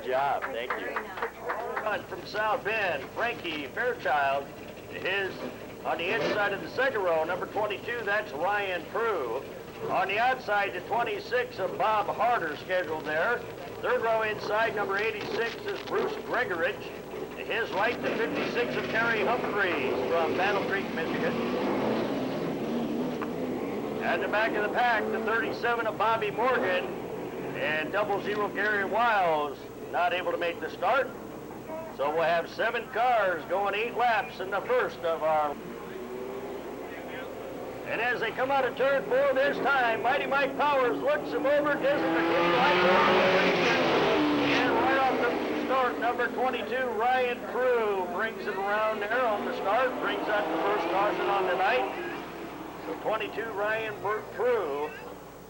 job. Thank you. From South Bend, Frankie Fairchild is on the inside of the second row. Number 22, that's Ryan Prue. On the outside, the 26 of Bob Harder scheduled there. Third row inside, number 86 is Bruce Gregorich. To his right, the 56 of Terry Humphreys from Battle Creek, Michigan. At the back of the pack, the 37 of Bobby Morgan. And 00 Gary Wiles not able to make the start. So we'll have 7 cars going 8 laps in the first of our. And as they come out of turn 4 this time, Mighty Mike Powers looks him over, gives him the green light. And right off the start, number 22, Ryan Prue brings it around there on the start, brings out the first caution on the night. So 22, Ryan Prue.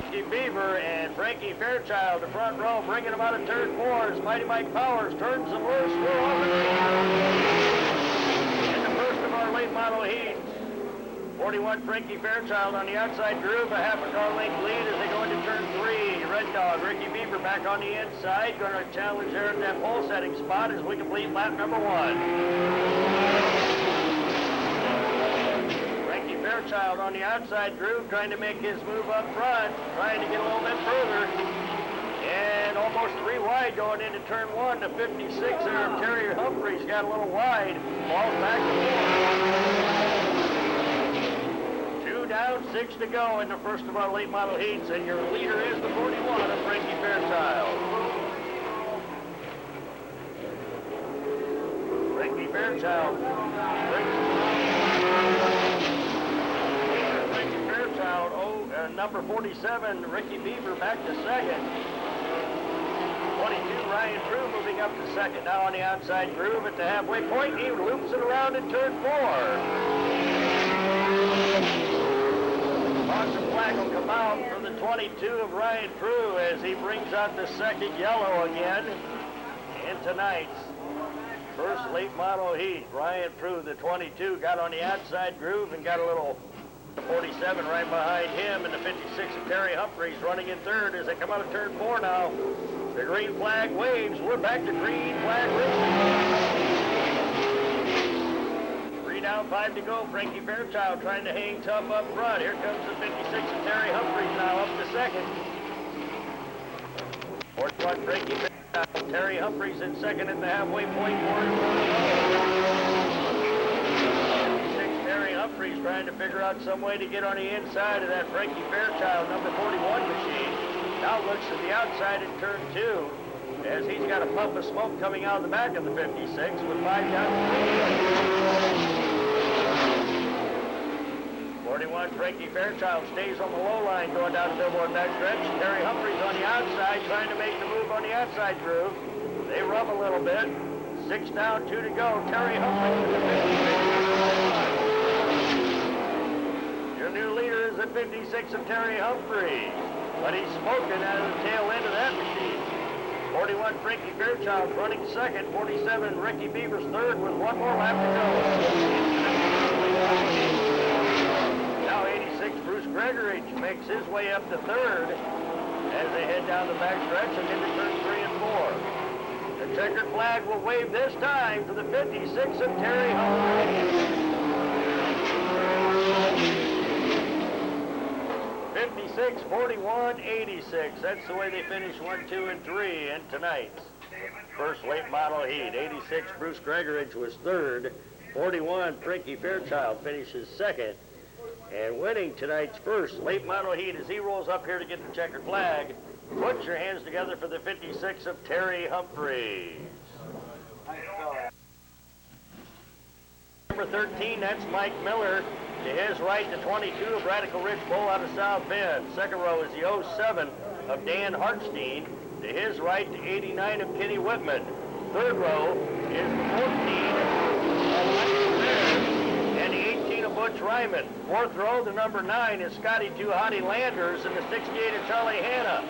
Steve Beaver and Frankie Fairchild, the front row, bringing them out of turn 4 as Mighty Mike Powers turns them loose. We're over in the first of our late model heats. 41, Frankie Fairchild on the outside groove, a half a car length lead as they go into turn 3. Red Dog, Ricky Beaver back on the inside, going to challenge there at that pole setting spot as we complete lap number 1. Fairchild on the outside groove, trying to make his move up front, trying to get a little bit further. And almost 3 wide going into turn 1. The 56 there of Terry Humphreys got a little wide, falls back to 4. 2 down, 6 to go in the first of our late model heats, and your leader is the 41 of Frankie Fairchild. Frankie Fairchild number 47, Ricky Beaver back to second. 22, Ryan Prue moving up to second. Now on the outside groove at the halfway point. He loops it around in turn 4. Caution flag will come out from the 22 of Ryan Prue as he brings out the second yellow again in tonight's first late model heat. Ryan Prue, the 22, got on the outside groove and got a little 47 right behind him, and the 56 of Terry Humphreys running in third as they come out of turn 4 now. The green flag waves. We're back to green flag racing. 3 down, 5 to go. Frankie Fairchild trying to hang tough up front. Here comes the 56 of Terry Humphreys now up to second. Fourth one, Frankie Fairchild. Terry Humphreys in second at the halfway point for him. Humphreys trying to figure out some way to get on the inside of that Frankie Fairchild number 41 machine. Now looks to the outside in turn 2 as he's got a puff of smoke coming out of the back of the 56 with 5 down. 41, Frankie Fairchild stays on the low line going down the billboard backstretch. Terry Humphreys on the outside trying to make the move on the outside groove. They rub a little bit. 6 down, 2 to go. Terry Humphreys with the 56. Your new leader is the 56 of Terry Humphreys, but he's smoking out of the tail end of that machine. 41, Frankie Fairchild running second. 47, Ricky Beaver's third with 1 more lap to go. Now 86, Bruce Gregorich makes his way up to third as they head down the backstretch and into turn 3 and 4. The checkered flag will wave this time for the 56 of Terry Humphreys. 56, 41, 86. That's the way they finish 1, 2, and 3 in tonight's first late model heat. 86, Bruce Gregorich was third. 41, Frankie Fairchild finishes second. And winning tonight's first late model heat as he rolls up here to get the checkered flag. Put your hands together for the 56 of Terry Humphreys. Number 13, that's Mike Miller. To his right, the 22 of Radical Rich Bull out of South Bend. Second row is the 07 of Dan Hartstein. To his right, the 89 of Kenny Whitman. Third row is the 14 of Michael Bear and the 18 of Butch Ryman. Fourth row, the number 9 is Scotty Two Hottie Landers and the 68 of Charlie Hanna.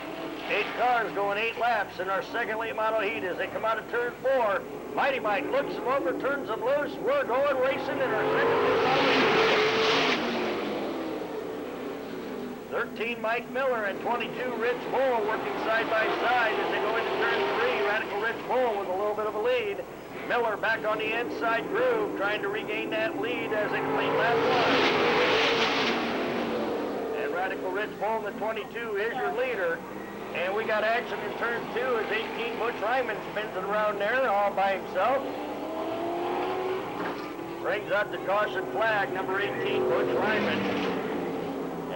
8 cars going 8 laps in our second late model heat as they come out of turn 4. Mighty Mike looks them over, turns them loose. We're going racing in our second late model heat. 13, Mike Miller, and 22, Rich Bull, working side by side as they go into turn 3. Radical Rich Bull with a little bit of a lead. Miller back on the inside groove, trying to regain that lead as they complete lap 1. And Radical Rich Bull, the 22, is your leader. And we got action in turn 2 as 18, Butch Ryman spins it around there all by himself. Brings out the caution flag, number 18, Butch Ryman.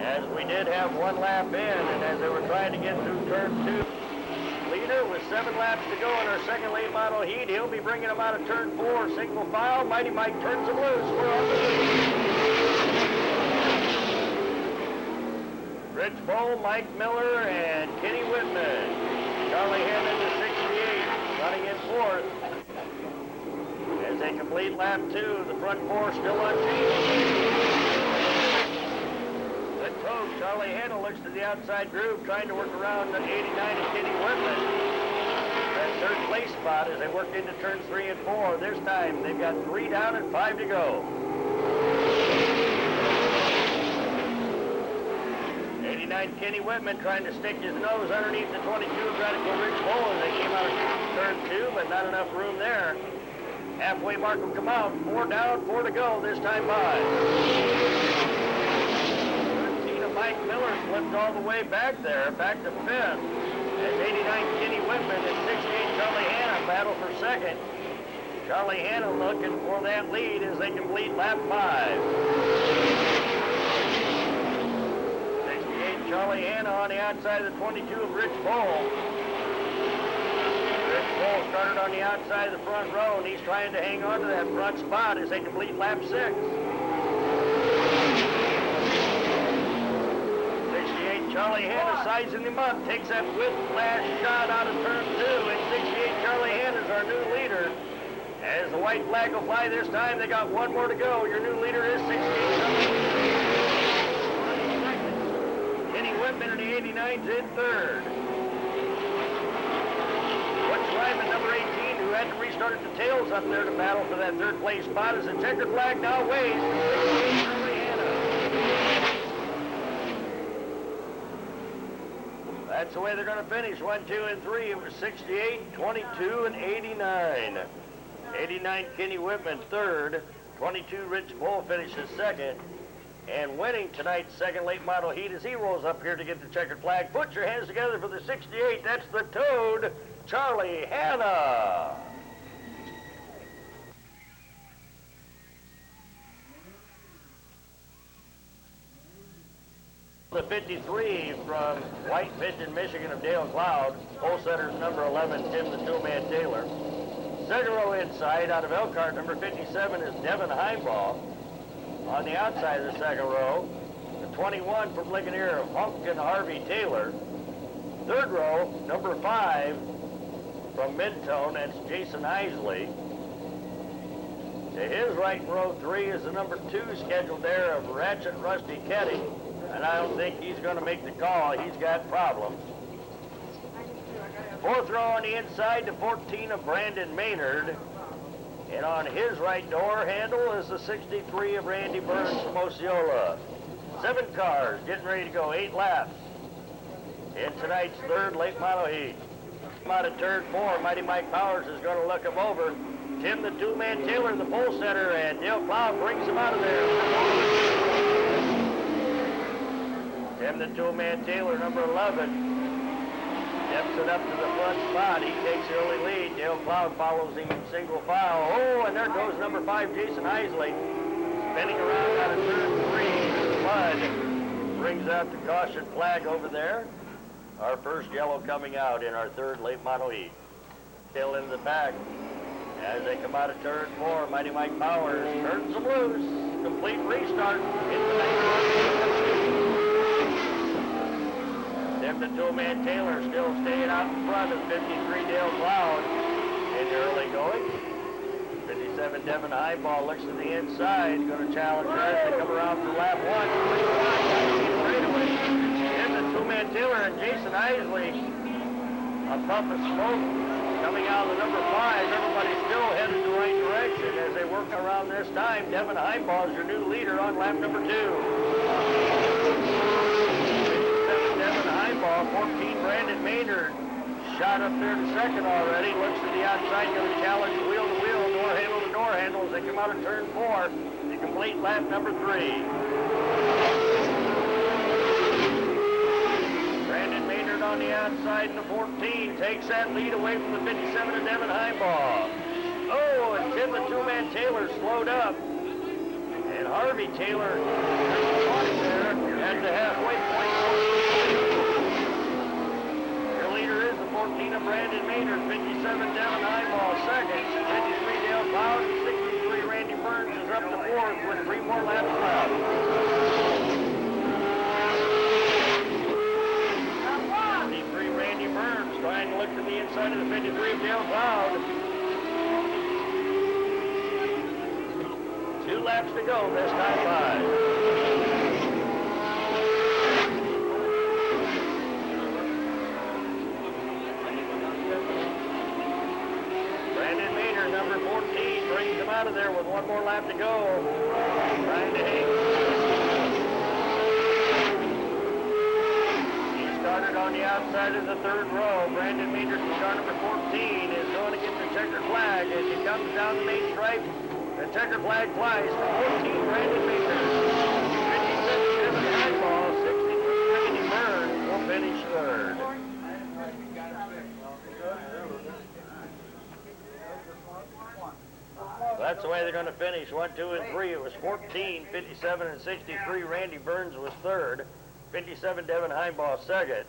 As we did have one lap in, and as they were trying to get through turn 2, leader with 7 laps to go in our second late model heat. He'll be bringing them out of turn 4, single file. Mighty Mike turns them loose. We're on the lead. Rich Bull, Mike Miller, and Kenny Whitman. Charlie Hannon to 68, running in 4th. As they complete lap 2, the front 4 still unchanged. Charlie Hanna looks to the outside groove, trying to work around 89 and Kenny Whitman. That third place spot as they worked into turns 3 and 4. This time they've got 3 down and 5 to go. 89 Kenny Whitman trying to stick his nose underneath the 22 of Radical Rich Bull as they came out of turn 2, but not enough room there. Halfway mark will come out. 4 down, 4 to go this time by. Mike Miller slipped all the way back there, back to 5th. As 89 Kenny Whitman and 68 Charlie Hanna battle for 2nd. Charlie Hanna looking for that lead as they complete lap 5. 68 Charlie Hanna on the outside of the 22 of Rich Bull. Rich Bull started on the outside of the front row, and he's trying to hang on to that front spot as they complete lap 6. Charlie Hanna sizing him up, takes that whiplash shot out of turn 2, and 68 Charlie Hanna's our new leader. As the white flag will fly this time, they got 1 more to go. Your new leader is 68 Charlie Hanna. Kenny Whitman in the 89's in 3rd. Butch Ryman, number 18, who had to restart at the tails up there to battle for that 3rd place spot, as the checkered flag now waves for 68 Charlie Hanna. That's the way they're going to finish. 1, 2, and 3. It was 68, 22, and 89. 89 Kenny Whitman 3rd. 22 Rich Bull finishes 2nd. And winning tonight's second late model heat as he rolls up here to get the checkered flag. Put your hands together for the 68. That's the Toad, Charlie Hanna. The 53 from White Pigeon, Michigan of Dale Cloud. Pole setter's number 11, Tim the Toolman Taylor. Second row inside out of Elkhart, number 57 is Devin Heimbaugh. On the outside of the second row, the 21 from Ligonier of Humpkin Harvey Taylor. Third row, number 5 from Midtone, that's Jason Isley. To his right in row 3 is the number 2 scheduled there of Ratchet Rusty Ketty. And I don't think he's going to make the call. He's got problems. Fourth row on the inside, the 14 of Brandon Maynard. And on his right door handle is the 63 of Randy Burns from Osceola. 7 cars getting ready to go, 8 laps in tonight's third late model heat. Out of turn 4, Mighty Mike Powers is going to look him over. Tim the Two-Man Taylor, the pole setter, and Dale Cloud brings him out of there. Tim the Two-Man Taylor, number 11. Steps it up to the front spot. He takes the early lead. Dale Cloud follows him in single file. Oh, and there goes number 5, Jason Isley. Spinning around out of turn 3. Mud brings out the caution flag over there. Our first yellow coming out in our third late model heat. Still in the back. As they come out of turn 4, Mighty Mike Powers turns them loose. Complete restart. Into the Tim the Two-Man Taylor still staying out in front of 53 Dale Cloud in the early going. 57 Devin Highball looks to the inside, going to challenge her as they come around for lap 1. Tim the Two-Man Taylor and Jason Isley, a puff of smoke coming out of the number 5. Everybody's still headed the right direction as they work around this time. Devin Highball is your new leader on lap number 2. shot up there to second already. Looks to the outside, going to challenge wheel to wheel, door handle to door handle as they come out of turn 4 to complete lap number 3. Brandon Maynard on the outside in the 14 takes that lead away from the 57 of Devin Heimbaugh. Oh, and Tim the two-man Taylor slowed up. And Harvey Taylor there at the halfway point. Your leader is the 14 of Brandon Maynard, 57 Devin Heimbaugh second, 53 Dale Cloud, and 63 Randy Burns is up to 4th with 3 more laps left. 53 Randy Burns trying to look to the inside of the 53 of Dale Cloud. 2 laps to go, this time by. Brandon Maynard, number 14, brings him out of there with 1 more lap to go. Trying to hang. He started on the outside of the 3rd row. Brandon Maynard, car number 14, is going to get the checkered flag as he comes down the main stripe. The checkered flag flies for 14, Brandon Maynard. 57, Devin Heimbaugh, 63, Randy Burns will finish 3rd. That's the way they're going to finish 1, 2, and 3. It was 14, 57, and 63. Randy Burns was 3rd. 57, Devin Heimbaugh 2nd.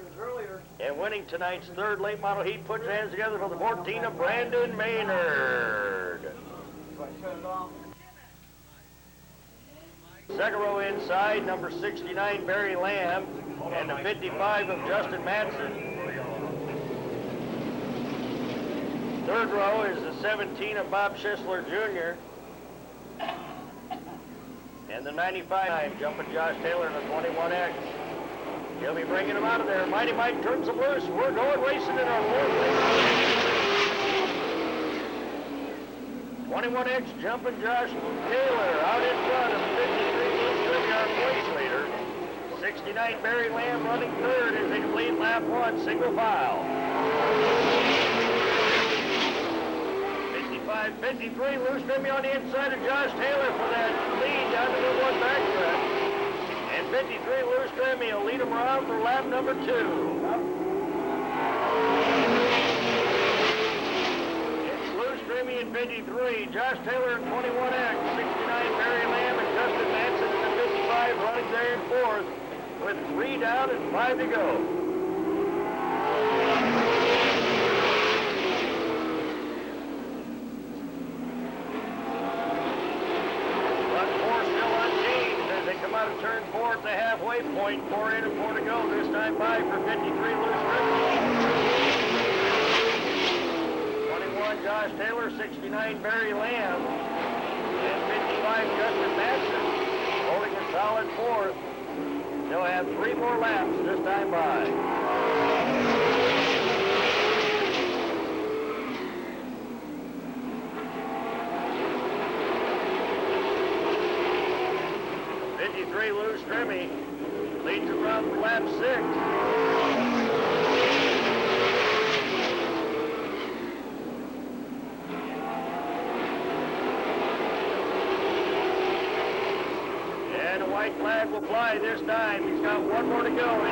And winning tonight's 3rd late model heat, puts hands together for the 14 of Brandon Maynard. Second row inside, number 69, Barry Lamb, and the 55 of Justin Madsen. Third row is the 17 of Bob Schisler Jr. And the 95, jumping Josh Taylor in the 21X. He'll be bringing him out of there. Mighty Mike turns him loose. We're going racing in our 4th lane. 21X jumping Josh Taylor out in front of 53 our place leader. 69 Barry Lamb running 3rd as they complete lap 1, single file. 55-53, Lou Strimmy on the inside of Josh Taylor for that lead down to the 1 backstretch. And 53 Lou Strimmy will lead him around for lap number 2. In 53, Josh Taylor in 21X, 69 Barry Lamb and Justin Madsen in the 55 running there in 4th with 3 down and 5 to go. Front 4 still unchanged as they come out of turn 4 at the halfway point. 4 in and 4 to go, this time by for 53 Lewis Griffin. Josh Taylor, 69 Barry Lamb, and 55 Justin Madsen, holding a solid 4th. They'll have 3 more laps this time by. Lou Strimmy leads it around for lap 6. White flag will fly this time. He's got 1 more to go.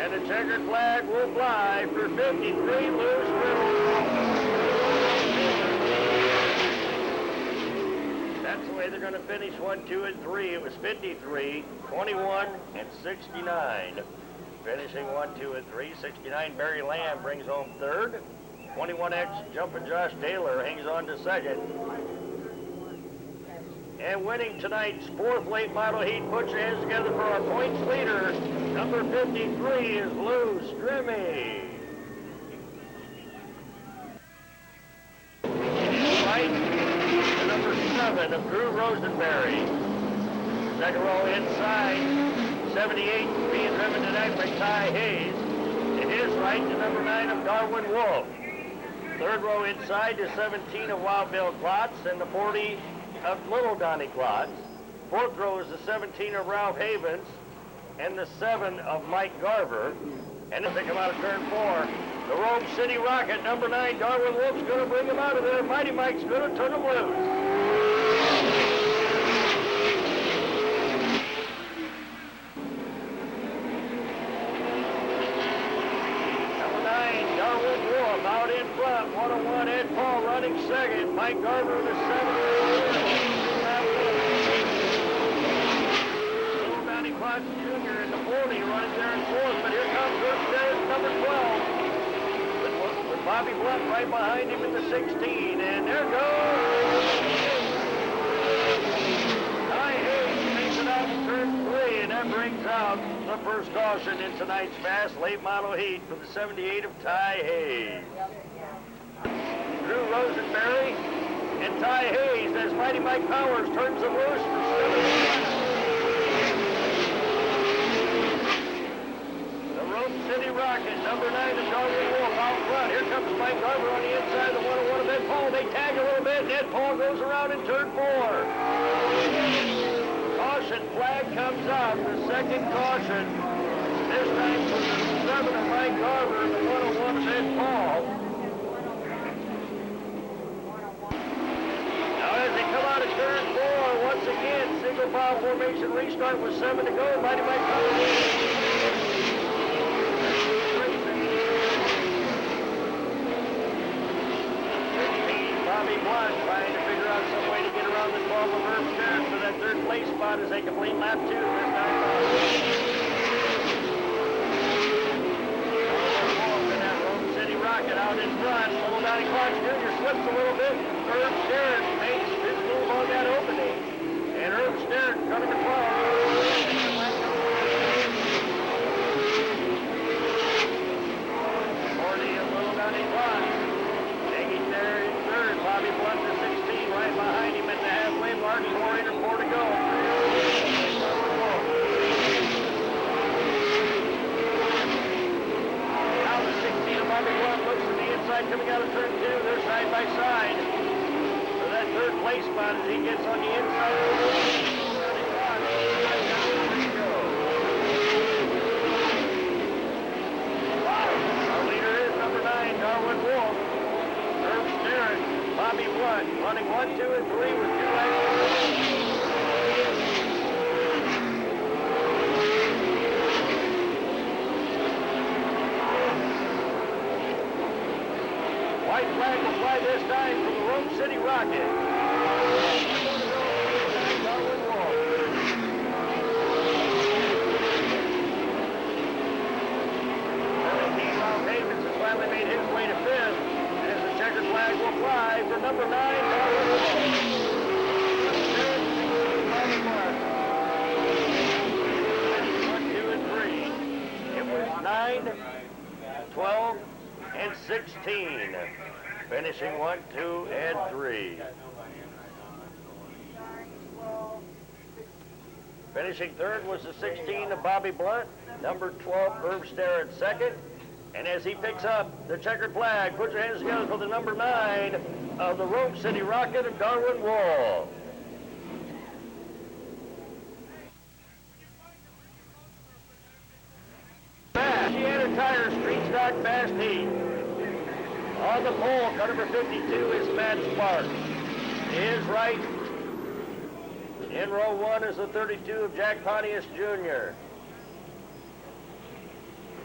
And the checkered flag will fly for 53 Lewis That's the way they're going to finish 1, 2, and 3. It was 53, 21, and 69. Finishing 1, 2, and 3. 69 Barry Lamb brings home 3rd. 21X jumping Josh Taylor hangs on to 2nd. And winning tonight's 4th late model heat, puts your hands together for our points leader. Number 53 is Lou Strimmy. Right to number 7 of Drew Rosenberry. Second row inside. 78 being driven tonight by Ty Hayes. To his right, the number 9 of Darwin Wolf. Third row inside, the 17 of Wild Bill Klotz and the 40 of Little Donnie Klotz. Fourth row is the 17 of Ralph Havens and the 7 of Mike Garver. And as they come out of turn 4, the Rome City Rocket, number 9, Darwin Wolf's going to bring him out of there. Mighty Mike's going to turn him loose. Number 9, Darwin Wolf out in front. 101, Ed Paul running second. Mike Garver in the 7th. Klotz Jr. in the 40 running there in 4th, but here comes Ripstead, number 12. With Bobby Blunt right behind him in the 16, and there goes Ty Hayes makes it out in turn 3, and that brings out the first caution in tonight's fast late model heat for the 78 of Ty Hayes. Drew Rosenberry and Ty Hayes as Mighty Mike Powers turns them loose for 7. City Rocket, number 9 of Darwin Wolf out front. Here comes Mike Garver on the inside of the 101 of Ed Paul. They tag a little bit, and Ed Paul goes around in turn 4. Caution flag comes out, the second caution. This time for the 7 of Mike Garver and the 101 of Ed Paul. Now as they come out of turn 4, once again, single file formation restart with 7 to go. Mighty Mike Garver. Blunt trying to figure out some way to get around the 12 of Herb Stern for that third place spot as they complete lap 2. That Rome City Rocket out in front. Little Donnie Klotz Jr. slips a little bit. Herb Stern makes his move on that opening. And Herb Stern coming to 12. Little Donnie Klotz. Taking there in third. Bobby Blunt to 16 right behind him at the halfway mark. 4 to go. Now the 16 of Bobby Blunt looks to the inside coming out of turn 2. They're side by side. So that third place spot as he gets on the inside. Darwin Wolf, Herb Stern, Bobby Blunt, running 1, 2, and 3 with 2 laps. White flag will fly this time from the Rome City Rocket. Darwin Wolf. 17 Ralph Havens has finally made his way to 5th as the checkered flag will fly for number 9, Darwin Wolf. 1, 2, and 3. It was 9, 12, and 16. Finishing 1, 2, and 3. Finishing third was the 16 of Bobby Blunt, number 12 Herb Stern second. And as he picks up the checkered flag, put your hands together for the number 9 of the Rome City Rocket of Darwin Wolf. Michiana Tire Street Stock Fast Heat. On the pole, car number 52 is Matt Sparks. To his right, in row 1 is the 32 of Jack Pontius Jr.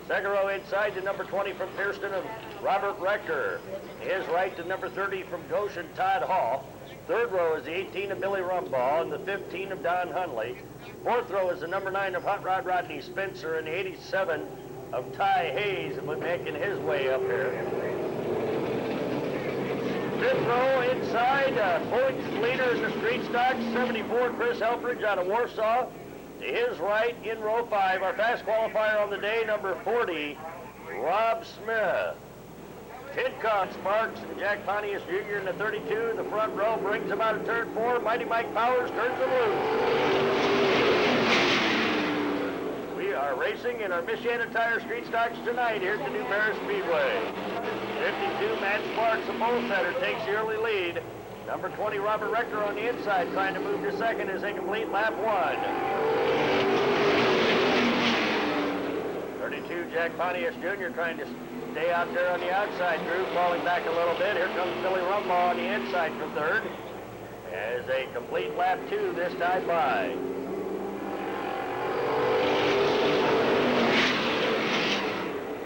Second row inside to number 20 from Pierceton of Robert Rector. To his right to number 30 from Goshen, Todd Hall. Third row is the 18 of Billy Rumball and the 15 of Don Hunley. Fourth row is the number 9 of Hot Rod Rodney Spencer and the 87 of Ty Hayes, making his way up here. Fifth row inside, points leader in the street stock, 74, Chris Helfrich out of Warsaw. To his right, in row 5, our fast qualifier on the day, number 40, Rob Smith. Tidcon Sparks and Jack Pontius Jr. in the 32 in the front row brings him out of turn 4. Mighty Mike Powers turns him loose. We are racing in our Michiana Tire Street Stocks tonight here at the new Paris Speedway. 52, Matt Sparks. Sparks, the pole setter, takes the early lead. Number 20, Robert Rector on the inside, trying to move to second as they complete lap 1. 32, Jack Pontius Jr. trying to stay out there on the outside. Drew falling back a little bit. Here comes Billy Rumbaugh on the inside for third as they complete lap 2 this time by.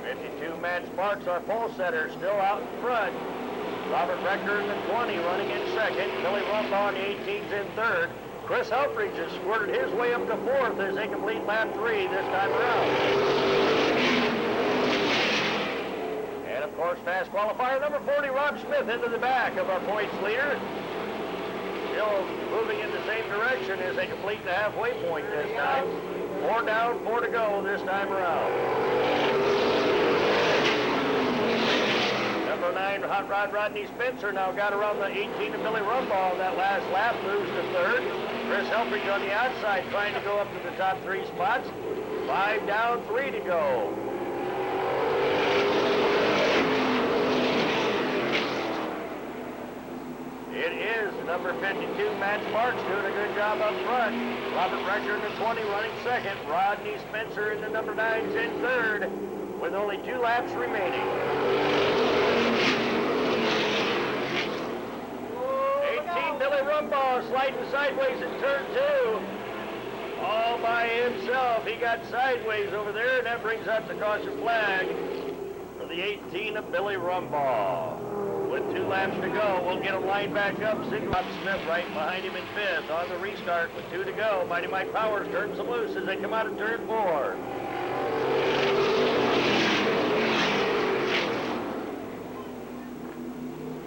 52, Matt Sparks, our pole setter, still out in front. Robert Rector in the 20 running in second. Billy Rumbaugh on the 18's in third. Chris Helfrich has squirted his way up to fourth as they complete lap 3 this time around. And of course, fast qualifier number 40, Rob Smith into the back of our points leader. Still moving in the same direction as they complete the halfway point this time. 4 down, 4 to go this time around. Number 9, Hot Rod Rodney Spencer now got around the 18 of Billy Rumbaugh on that last lap, moves to third. Chris Helfrich on the outside trying to go up to the top 3 spots. 5 down, 3 to go. It is number 52, Matt Sparks, doing a good job up front. Robert Rector in the 20 running second. Rodney Spencer in the number 9's in third with only 2 laps remaining. 18, Billy Rumbaugh sliding sideways in turn 2. All by himself. He got sideways over there, and that brings out the caution flag for the 18 of Billy Rumbaugh. With 2 laps to go, we'll get him lined back up. Rob Smith right behind him in 5th. On the restart with 2 to go. Mighty Mike Powers turns them loose as they come out of turn 4.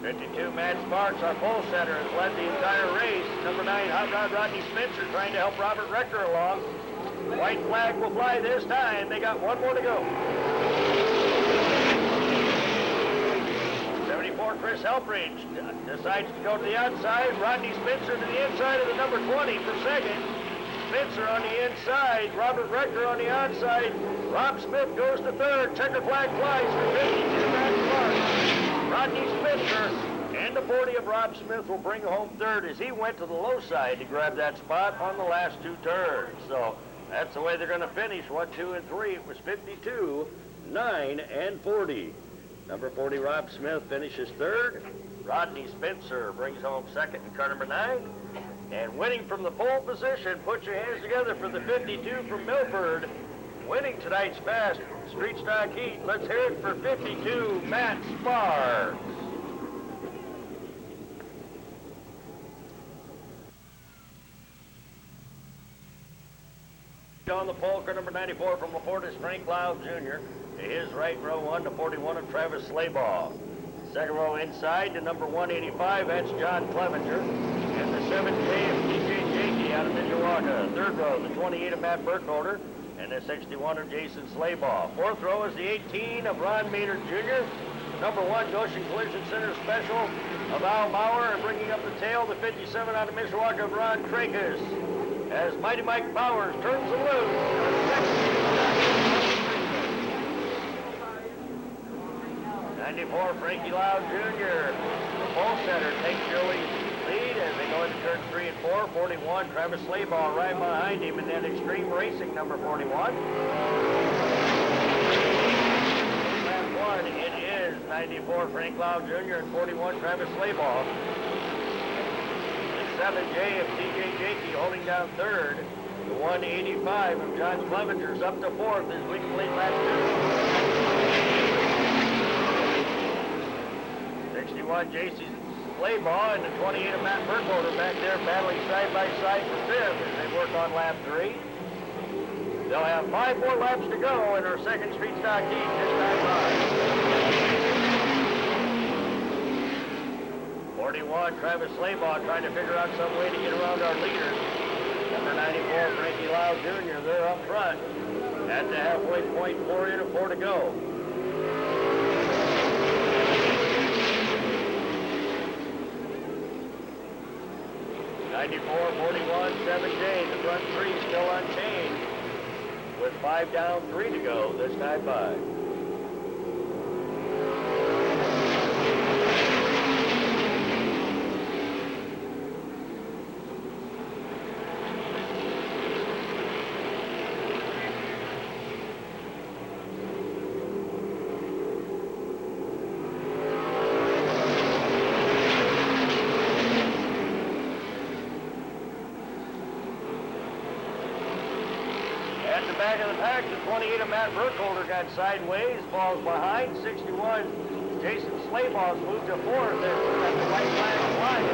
52, Matt Sparks, our pole setter, has led the entire race. Number 9, Hot Rod Rodney Spencer trying to help Robert Rector along. White flag will fly this time. They got 1 more to go. 74, Chris Helfrich decides to go to the outside. Rodney Spencer to the inside of the number 20 for second. Spencer on the inside. Robert Rector on the outside. Rob Smith goes to third. Checker flag flies for 52, Matt Sparks. Rodney Spencer and the 40 of Rob Smith will bring home third as he went to the low side to grab that spot on the last 2 turns. So that's the way they're going to finish. 1, 2, and 3. It was 52, 9, and 40. Number 40, Rob Smith, finishes third. Rodney Spencer brings home second in car number 9. And winning from the pole position, put your hands together for the 52 from Milford. Winning tonight's fast street stock heat. Let's hear it for 52, Matt Sparks. On the pole, car number 94 from LaPorte is Frank Lyle Jr. To his right, row 1 to 41 of Travis Slaybaugh. Second row inside to number 185, that's John Clevenger. And the 7K of TJ Jakey out of Mishawaka. Third row, the 28 of Matt Burkholder. And the 61 of Jason Slaybaugh. Fourth row is the 18 of Ron Maynard Jr. Number 1, Goshen Collision Center Special of Al Bauer. And bringing up the tail, the 57 out of Mishawaka of Ron Trakus. As Mighty Mike Powers turns them loose. 94, Frankie Loud Jr. The pole setter takes Joey's lead as they go into turn 3 and 4. 41, Travis Slaybaugh right behind him, and then Extreme Racing, number 41. Lap 1, it is 94, Frank Loud Jr. and 41, Travis Slaybaugh. The 7J of TJ Jakey holding down third. The 185 of John Clevenger's up to fourth as we complete lap 2. 61, J.C. Slaybaugh and the 28 of Matt Burkholder back there battling side by side for 5th as they work on lap 3. They'll have 5 more laps to go in our second street stock heat this time around. 41, Travis Slaybaugh trying to figure out some way to get around our leaders. Number 94, Frankie Lau Jr., they're up front at the halfway point, 4 in and 4 to go. 94, 41, 7J, the front 3 still unchanged with 5 down, 3 to go this time by. back. The 28 of Matt Burkholder got sideways, falls behind. 61, Jason Slayball's moved to fourth. That's the white flag flying.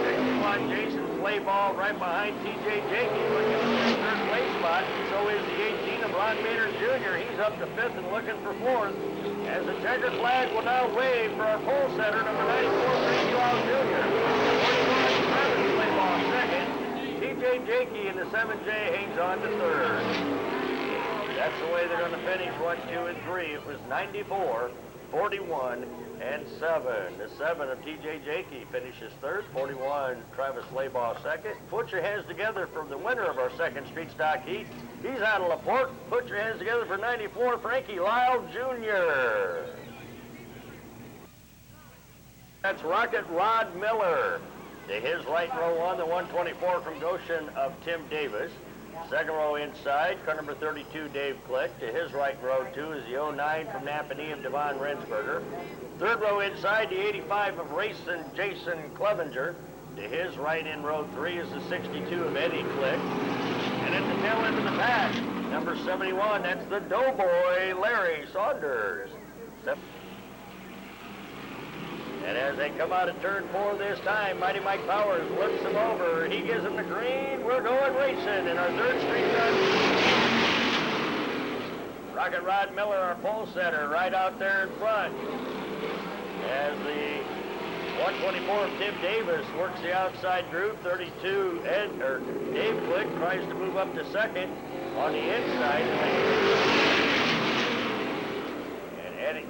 61, Jason Slayball right behind T.J. Jakey, looking for the third place spot. So is the 18 of Ron Maynard Jr. He's up to fifth and looking for fourth. As the checkered flag will now wave for our pole setter, number 94, Randy Lyle Jr. 41, Travis Slayball second. T.J. Jakey in the 7J hangs on to third. That's the way they're going to finish 1, 2, and 3. It was 94, 41, and 7. The 7 of T.J. Jakey finishes third. 41, Travis Slayball second. Put your hands together for the winner of our second street stock heat. He's out of LaPorte. Put your hands together for 94, Frankie Lyle Jr. That's Rocket Rod Miller. To his right row one, the 124 from Goshen of Tim Davis. Second row inside, car number 32, Dave Click. To his right row two is the 09 from Napanee of Devon Rensberger. Third row inside, the 85 of Racing Jason Clevenger. To his right in row three is the 62 of Eddie Click. And at the tail end of the pack, number 71, that's the Doughboy Larry Saunders. And as they come out of turn four this time, Mighty Mike Powers flips them over. He gives them the green. We're going racing in our third street run. Rocket Rod Miller, our pole setter, right out there in front. As the 124 of Tim Davis works the outside groove. 32 Dave Click tries to move up to second on the inside. And Eddie.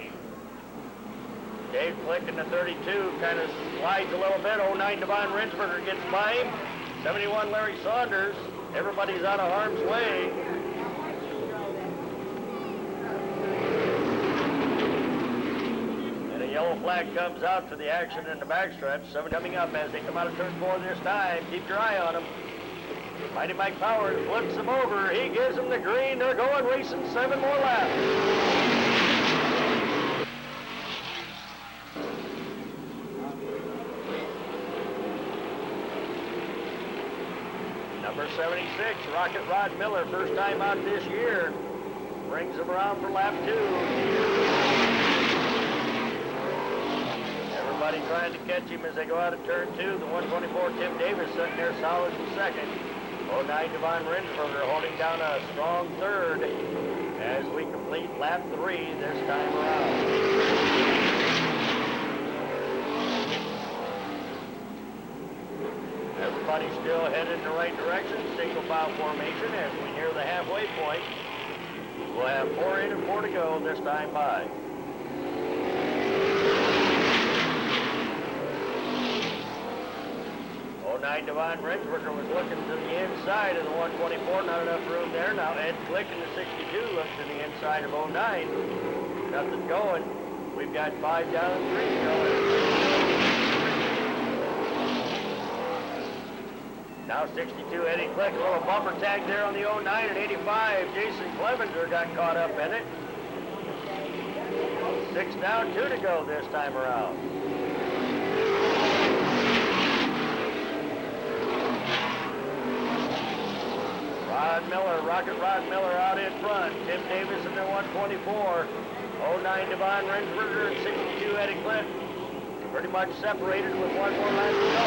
Dave Click in the 32 kind of slides a little bit. 09 Devon Rensberger gets by him. 71 Larry Saunders. Everybody's out of harm's way. And a yellow flag comes out for the action in the backstretch. 7 coming up as they come out of turn 4 this time. Keep your eye on them. Mighty Mike Powers flips them over. He gives them the green. They're going racing 7 more laps. Number 76, Rocket Rod Miller, first time out this year, brings him around for lap 2. Everybody trying to catch him as they go out of turn 2. The 124 Tim Davis sitting there solid in second. 09 Devon Rensberger holding down a strong third as we complete lap 3 this time around. Everybody's still headed in the right direction, single file formation. As we near the halfway point, we'll have 4 in and 4 to go this time by. Devon Rensberger was looking to the inside of the 124, not enough room there. Now Ed Click in the 62 looks to the inside of 09. Nothing going. We've got 5 down and 3 going. Now 62, Eddie Click, a little bumper tag there on the 09 and 85. Jason Clevenger got caught up in it. 6 down, 2 to go this time around. Rocket Rod Miller out in front. Tim Davis in the 124. 09 Devon Rensberger and 62 Eddie Click. Pretty much separated with 1 more lap to go.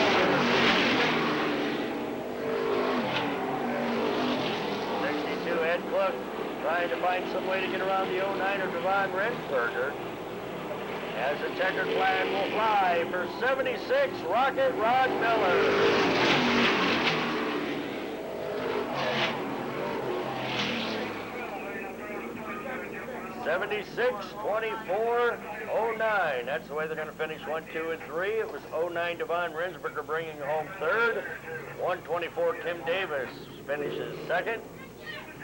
62 Ed Click trying to find some way to get around the 09er Devon Rensberger. As the checkered flag will fly for 76 Rocket Rod Miller. 76-24-09. That's the way they're going to finish 1, 2, and 3. It was 09 Devon Rensberger bringing home third. 124 Tim Davis finishes second.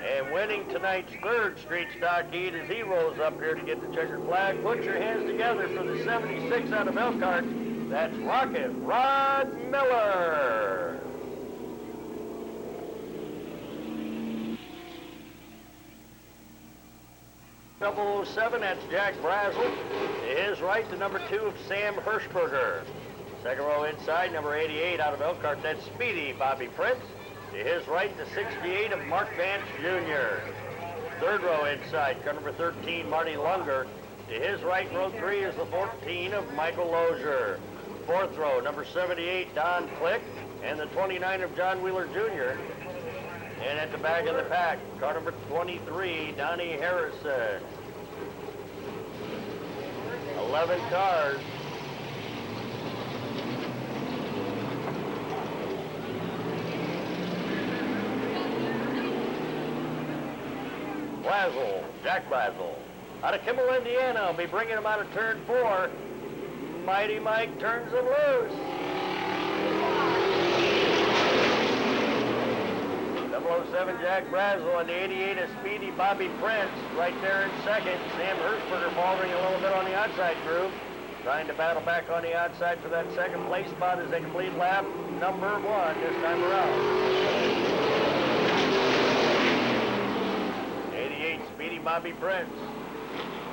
And winning tonight's third street stock heat as he rolls up here to get the checkered flag. Put your hands together for the 76 out of Elkhart. That's Rocket Rod Miller. Double 07, that's Jack Brazel. To his right, the number 2 of Sam Hirschberger. Second row inside, number 88 out of Elkhart, that's Speedy Bobby Prince. To his right, the 68 of Mark Vance Jr. Third row inside, car number 13, Marty Lunger. To his right, in row 3, is the 14 of Michael Lozier. Fourth row, number 78, Don Click, and the 29 of John Wheeler Jr. And at the back of the pack, car number 23, Donnie Harrison. 11 cars. Brazel, Jack Brazel. Out of Kimmel, Indiana, will be bringing him out of turn 4. Mighty Mike turns him loose. 007 Jack Brazel and the 88 is Speedy Bobby Prince right there in second. Sam Hershberger faltering a little bit on the outside groove, trying to battle back on the outside for that second place spot as they complete lap number 1 this time around. 88 Speedy Bobby Prince.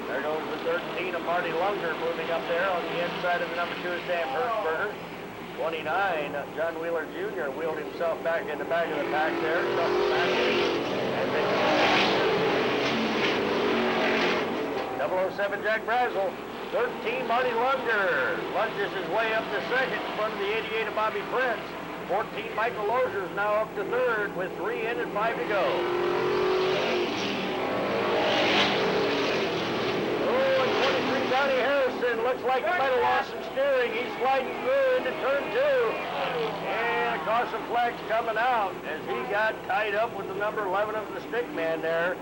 There goes the 13 of Marty Lunger moving up there on the inside of the number 2 is Sam Hershberger. 29, John Wheeler Jr. wheeled himself back in the back of the pack there. Shuffled back in. And 007 Jack Brazel. 13, Marty Lunger. Lunges his way up to second in front of the 88 of Bobby Prince. 14, Michael Lozier is now up to third with 3 in and 5 to go. Donnie Harrison looks like he might have lost some steering. He's sliding through into turn 2. And a caution flag's coming out as he got tied up with the number 11 of the stick man there.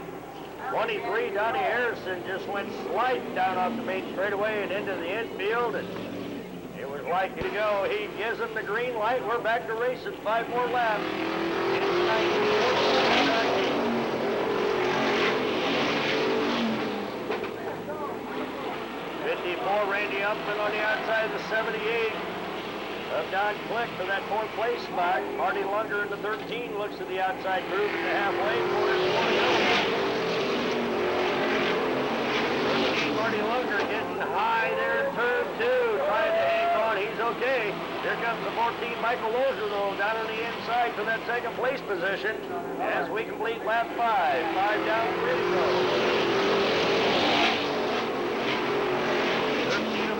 23, Donnie Harrison just went sliding down off the main straightaway and into the infield. And it was likely to go. He gives him the green light. We're back to racing 5 more laps. 54, Randy Upman on the outside of the 78 of Don Click for that 4th place spot. Marty Lunger in the 13 looks to the outside groove at the halfway. 13, Marty Lunger getting high there in turn 2, trying to hang on. He's okay. Here comes the 14, Michael Lozier, though, down on the inside for that 2nd place position as we complete lap 5. 5 down, 3 to go.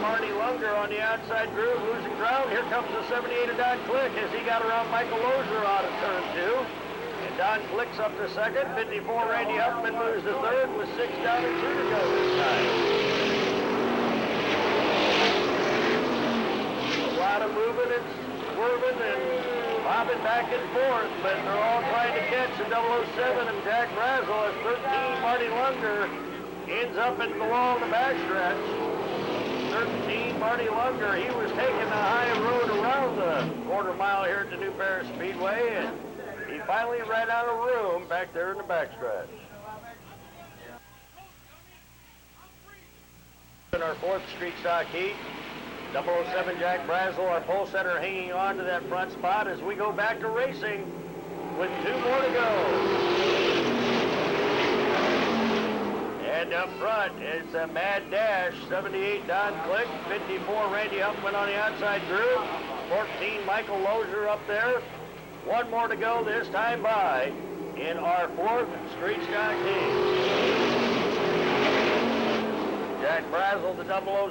Marty Lunger on the outside groove, losing ground. Here comes the 78 of Don Click as he got around Michael Lozier out of turn 2. And Don Click's up to second. 54, Randy Huffman moves to third with 6 down and 2 to go this time. A lot of moving and swerving and bobbing back and forth, but they're all trying to catch the 007 and Jack Brazel as 13, Marty Lunger ends up in the wall in the backstretch. 13, Marty Lunger, he was taking the high road around the quarter mile here at the new Paris Speedway, and he finally ran out of room back there in the backstretch. In our 4th street stock heat, 007 Jack Brazel, our pole setter, hanging on to that front spot as we go back to racing with 2 more to go. And up front, it's a mad dash. 78, Don Click. 54, Randy Huffman on the outside groove. 14, Michael Lozier up there. 1 more to go this time by in our 4th street stock heat. Jack Brazel, the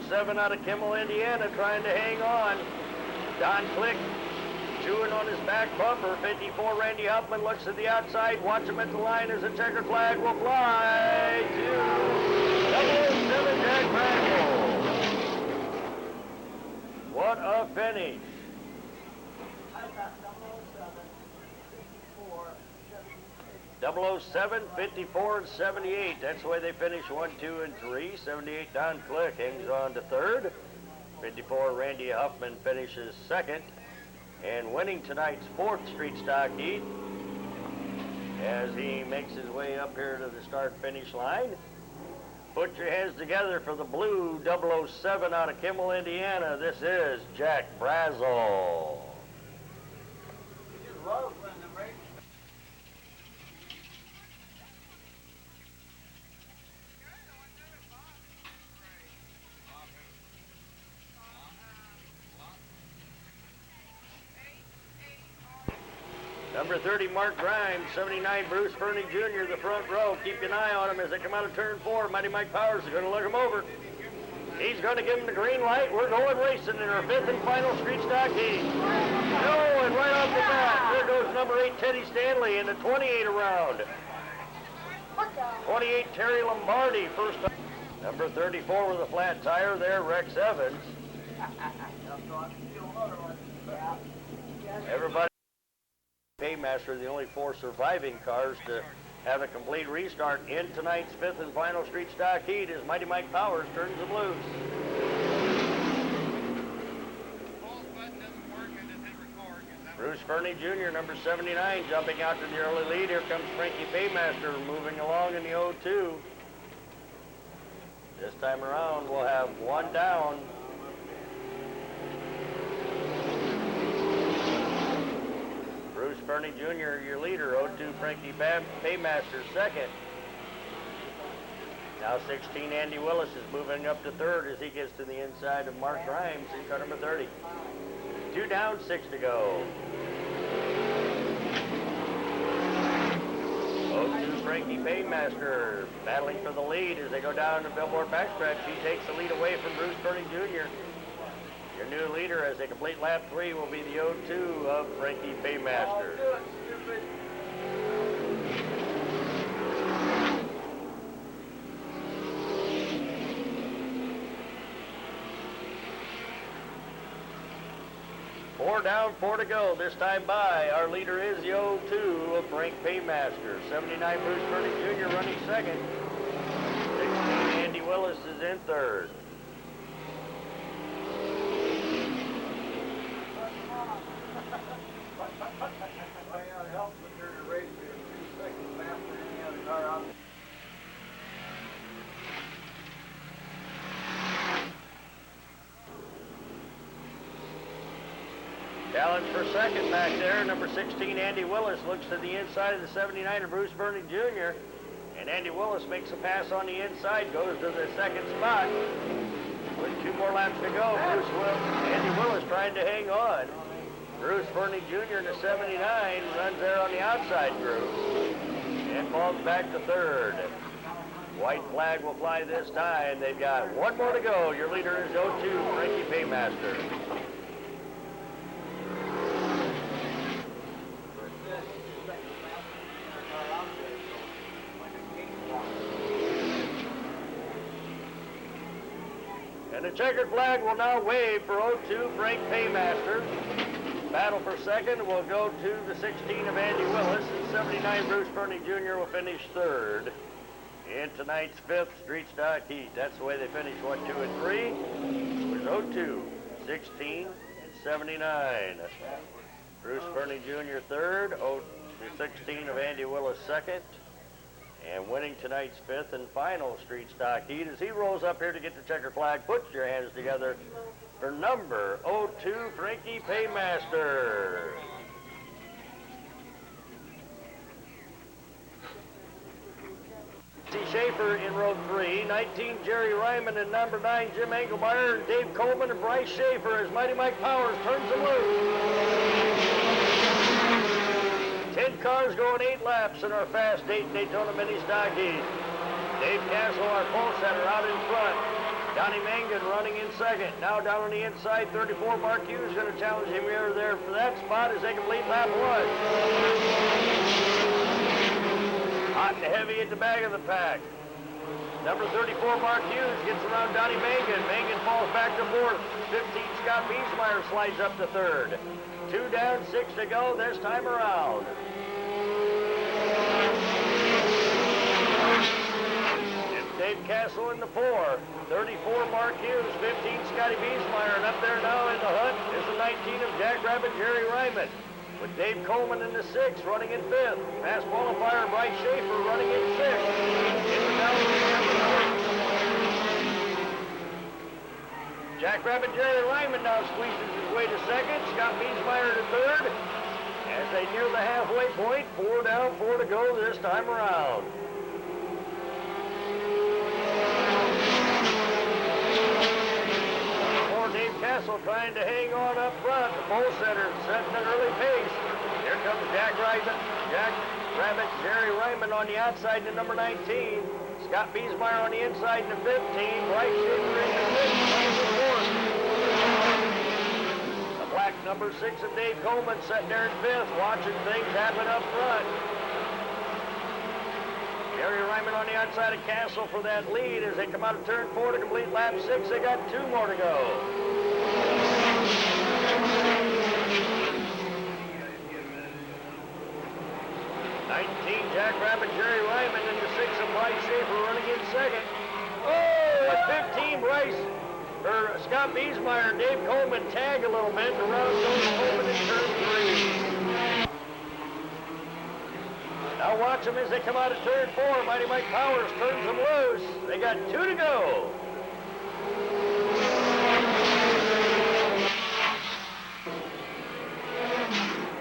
007 out of Kimmel, Indiana, trying to hang on. Don Click chewing on his back bumper. 54, Randy Huffman looks to the outside. Watch him at the line as a checkered flag will fly to 007 Jack Brazel. What a finish. 007, 54, and 78. That's the way they finish 1, 2, and 3. 78, Don Click hangs on to 3rd. 54, Randy Huffman finishes 2nd. And winning tonight's 4th street stock heat as he makes his way up here to the start-finish line. Put your hands together for the blue 007 out of Kimmel, Indiana. This is Jack Brazel. Number 30, Mark Grimes. 79, Bruce Fernie Jr., the front row. Keep an eye on him as they come out of turn 4. Mighty Mike Powers is going to look him over. He's going to give him the green light. We're going racing in our 5th and final street stock heat. No, and right off the bat, there goes number 8, Teddy Stanley, in the 28 around. 28, Terry Lombardi, first time. Number 34 with a flat tire there, Rex Evans. Everybody, Paymaster, the only 4 surviving cars to have a complete restart in tonight's 5th and final street stock heat as Mighty Mike Powers turns them loose. Bruce Fernie Jr., number 79, jumping out to the early lead. Here comes Frankie Paymaster moving along in the 0-2. This time around, we'll have 1 down. Bruce Fernie Jr., your leader. 0-2, Frankie Paymaster, second. Now 16, Andy Willis is moving up to third as he gets to the inside of Mark Grimes in car number 30. 2 down, 6 to go. 0-2, Frankie Paymaster battling for the lead as they go down the Billboard backstretch. He takes the lead away from Bruce Fernie Jr. Your new leader as they complete lap 3 will be the 0-2 of Frankie Paymaster. Four down, 4 to go. This time by. Our leader is the 0-2 of Frank Paymaster. 79, Bruce Fernie Jr. running second. 16, Andy Willis is in third. Challenge for second back there. Number 16, Andy Willis, looks to the inside of the 79 of Bruce Fernie Jr. And Andy Willis makes a pass on the inside, goes to the second spot. With 2 more laps to go, Andy Willis trying to hang on. Bruce Fernie Jr. in the 79 runs there on the outside groove and falls back to third. White flag will fly this time. They've got 1 more to go. Your leader is 0-2, Frankie Paymaster. And the checkered flag will now wave for 0-2, Frank Paymaster. Battle for second will go to the 16 of Andy Willis, and 79 Bruce Fernie Jr. will finish third in tonight's 5th street stock heat. That's the way they finished 1, 2, and 3. It was 0-2, 16, and 79. Bruce Fernie Jr. third, the 16 of Andy Willis second. And winning tonight's 5th and final street stock heat as he rolls up here to get the checker flag. Put your hands together for number 0-2, Frankie Paymaster. Schaefer in row 3, 19 Jerry Ryman and number 9 Jim Engelmeyer, and Dave Coleman and Bryce Schaefer as Mighty Mike Powers turns them loose. 10 cars going 8 laps in our fast Daytona mini stock heat. Dave Castle, our pole setter, out in front. Donnie Mangan running in second. Now down on the inside, 34 Mark Hughes going to challenge him here or there for that spot as they complete lap 1. Hot and heavy at the back of the pack. Number 34 Mark Hughes gets around Donnie Mangan. Mangan falls back to 4th. 15 Scott Biesmeyer slides up to 3rd. 2 down, 6 to go this time around. Dave Castle in the 4. 34 Mark Hughes, 15 Scotty Biesmeyer, and up there now in the hunt is the 19 of Jackrabbit Jerry Ryman. With Dave Coleman in the 6, running in 5th. Fast qualifier Bryce Schaefer running in 6th. In the Jackrabbit Jerry Ryman now squeezes his way to 2nd. Scott Biesmeyer to 3rd. As they near the halfway point, 4 down, 4 to go this time around. Dave Castle Castle trying to hang on up front. The Bull Center setting an early pace. Here comes Jack Rabbit, Jerry Ryman on the outside in the number 19. Scott Biesmeyer on the inside in the 15. Bryce Schaefer in the 4th. The black number 6 of Dave Coleman sitting there in 5th, watching things happen up front. Jerry Ryman on the outside of Castle for that lead as they come out of turn 4 to complete lap 6. They got 2 more to go. 19, Jack Rabbit, Jerry Ryman, and the 6 of Bryce Schaefer running in second. Oh, at 15, Scott Biesmeyer and Dave Coleman tag a little bit around Tony Coleman in turn 3. Now watch them as they come out of turn 4. Mighty Mike Powers turns them loose. They got 2 to go.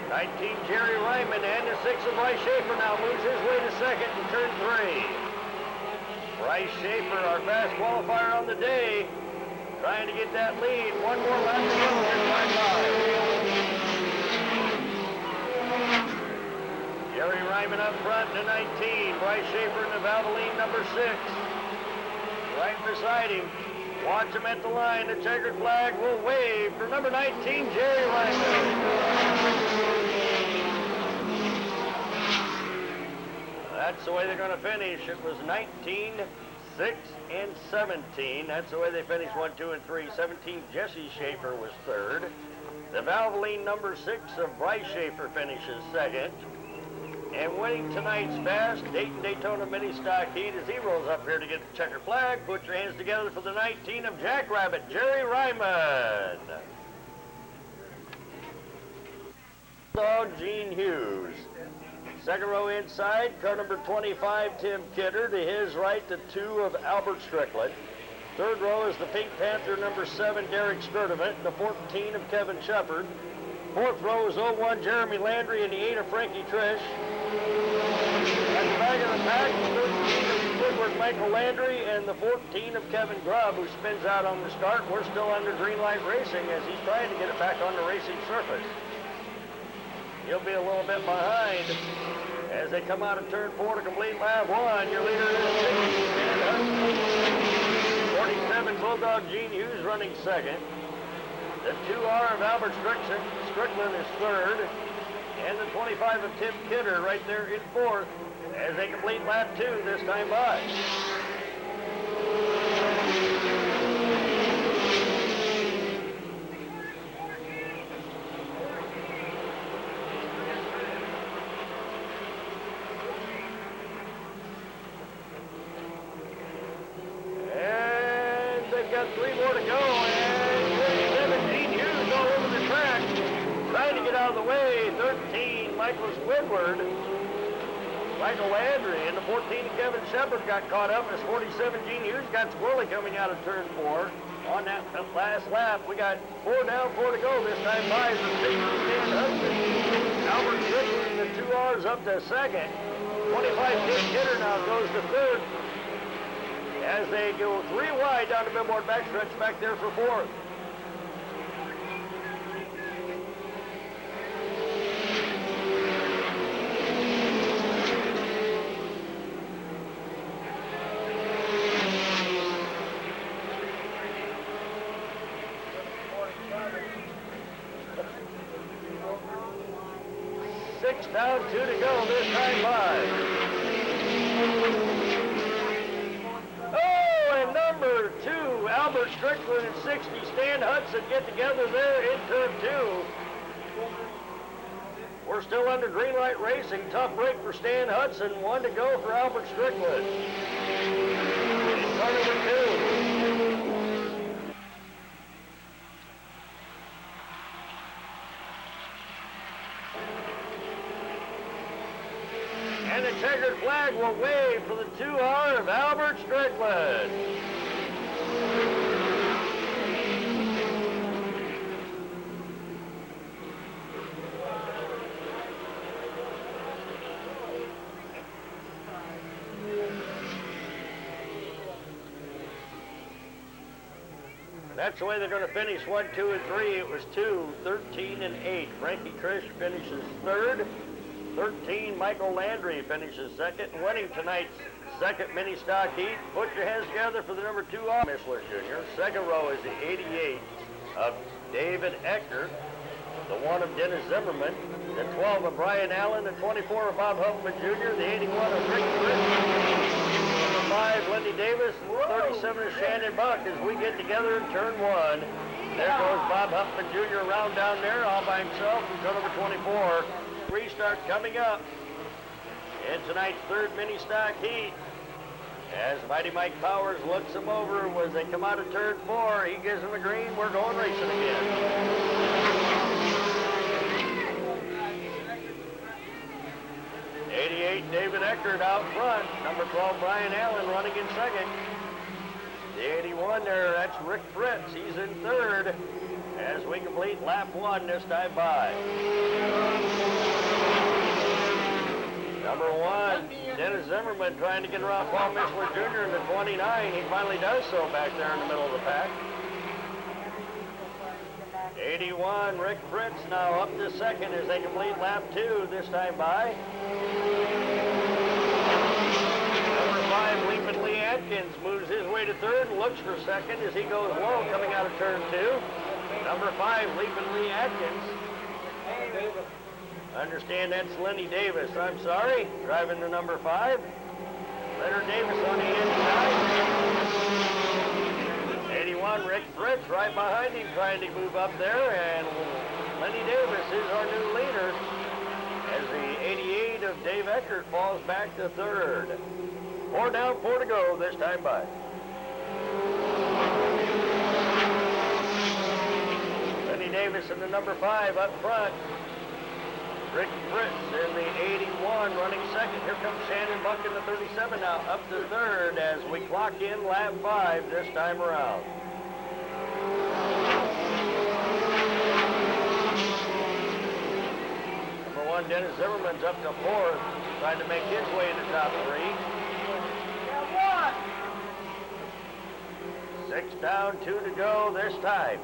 19, Jerry Ryman, and the 6 of Bryce Schaefer now moves his way to second in turn 3. Bryce Schaefer, our fast qualifier on the day, trying to get that lead. 1 more lap to go in line 5. Jerry Ryman up front in the 19. Bryce Schaefer in the Valvoline number 6. Right beside him. Watch him at the line. The checkered flag will wave for number 19, Jerry Ryman. That's the way they're going to finish. It was 19, 6, and 17. That's the way they finished 1, 2, and 3. 17, Jesse Schaefer was 3rd. The Valvoline number 6 of Bryce Schaefer finishes 2nd. And winning tonight's fast Daytona mini stock heat as he rolls up here to get the checker flag. Put your hands together for the 19 of Jack Rabbit, Jerry Ryman. Dog Gene Hughes. Second row inside, car number 25, Tim Kidder. To his right, the 2 of Albert Strickland. Third row is the Pink Panther number 7, Derek Sturdivant, and the 14 of Kevin Shepard. Fourth row is 01, Jeremy Landry, and the 8 of Frankie Trish. At the back of the pack, the 13 of Squidward Michael Landry, and the 14 of Kevin Grubb, who spins out on the start. We're still under green light racing as he's trying to get it back on the racing surface. He'll be a little bit behind as they come out of turn 4 to complete lap 1. Your leader is 47 Bulldog Gene Hughes running second. The 2R of Albert Strickland is 3rd. And the 25 of Tim Kidder right there in 4th as they complete lap 2 this time by. Got 3 more to go, and 17 Hughes all over the track, trying to get out of the way. 13, Michael Squidward, Michael Landry, and the 14, Kevin Shepard got caught up as 47 Gene Hughes got squirrely coming out of turn 4. On that last lap, we got 4 down, 4 to go. This time by the 6 Dan Hudson. Albert Strickland, the 2Rs up to second. 25 Tim Kidder now goes to 3rd. As they go 3 wide down the billboard backstretch back there for 4th. Six down, 2 to go this time by. Number 2, Albert Strickland and 60, Stan Hudson get together there in turn 2. We're still under green light racing. Tough break for Stan Hudson. 1 to go for Albert Strickland. In car number 2. And the checkered flag will wave for the 2R of Albert Strickland. That's the way they're going to finish 1, 2, and 3. It was 2, 13, and 8. Frankie Trish finishes third. 13, Michael Landry finishes second. And winning tonight's second mini stock heat. Put your hands together for the number 2 Missler Jr. Second row is the 88 of David Eckert. The 1 of Dennis Zimmerman. The 12 of Brian Allen. The 24 of Bob Huffman Jr. The 81 of Rick Britt. 5, Lindy Davis, 37 is Shannon Buck as we get together in turn 1. There goes Bob Huffman Jr. around down there all by himself in turn number 24. Restart coming up in tonight's third mini stock heat. As Mighty Mike Powers looks them over as they come out of turn 4, he gives them the green. We're going racing again. 88, David Eckert out front. Number 12, Brian Allen running in second. The 81 there, that's Rick Fritz. He's in third as we complete lap 1 this time by. Number 1, Dennis Zimmerman trying to get around Paul Missler Jr. in the 29. He finally does so back there in the middle of the pack. 81, Rick Fritz now up to second as they complete lap 2 this time by. Number 5, Leapin' Lee Atkins moves his way to third and looks for second as he goes low coming out of turn 2. Number 5, Leapin' Lee Atkins. Understand that's Lenny Davis, I'm sorry, driving the number 5. Leonard Davis on the inside. 81, Rick Fritz right behind him trying to move up there, and Lenny Davis is our new leader as the 88 of Dave Eckert falls back to third. 4 down, 4 to go this time by. Lenny Davis in the number 5 up front. Rick Fritz in the 81 running second. Here comes Shannon Buck in the 37 now up to third as we clock in lap 5 this time around. Number 1, Dennis Zimmerman's up to fourth, trying to make his way in the top 3. 6 down, 2 to go this time.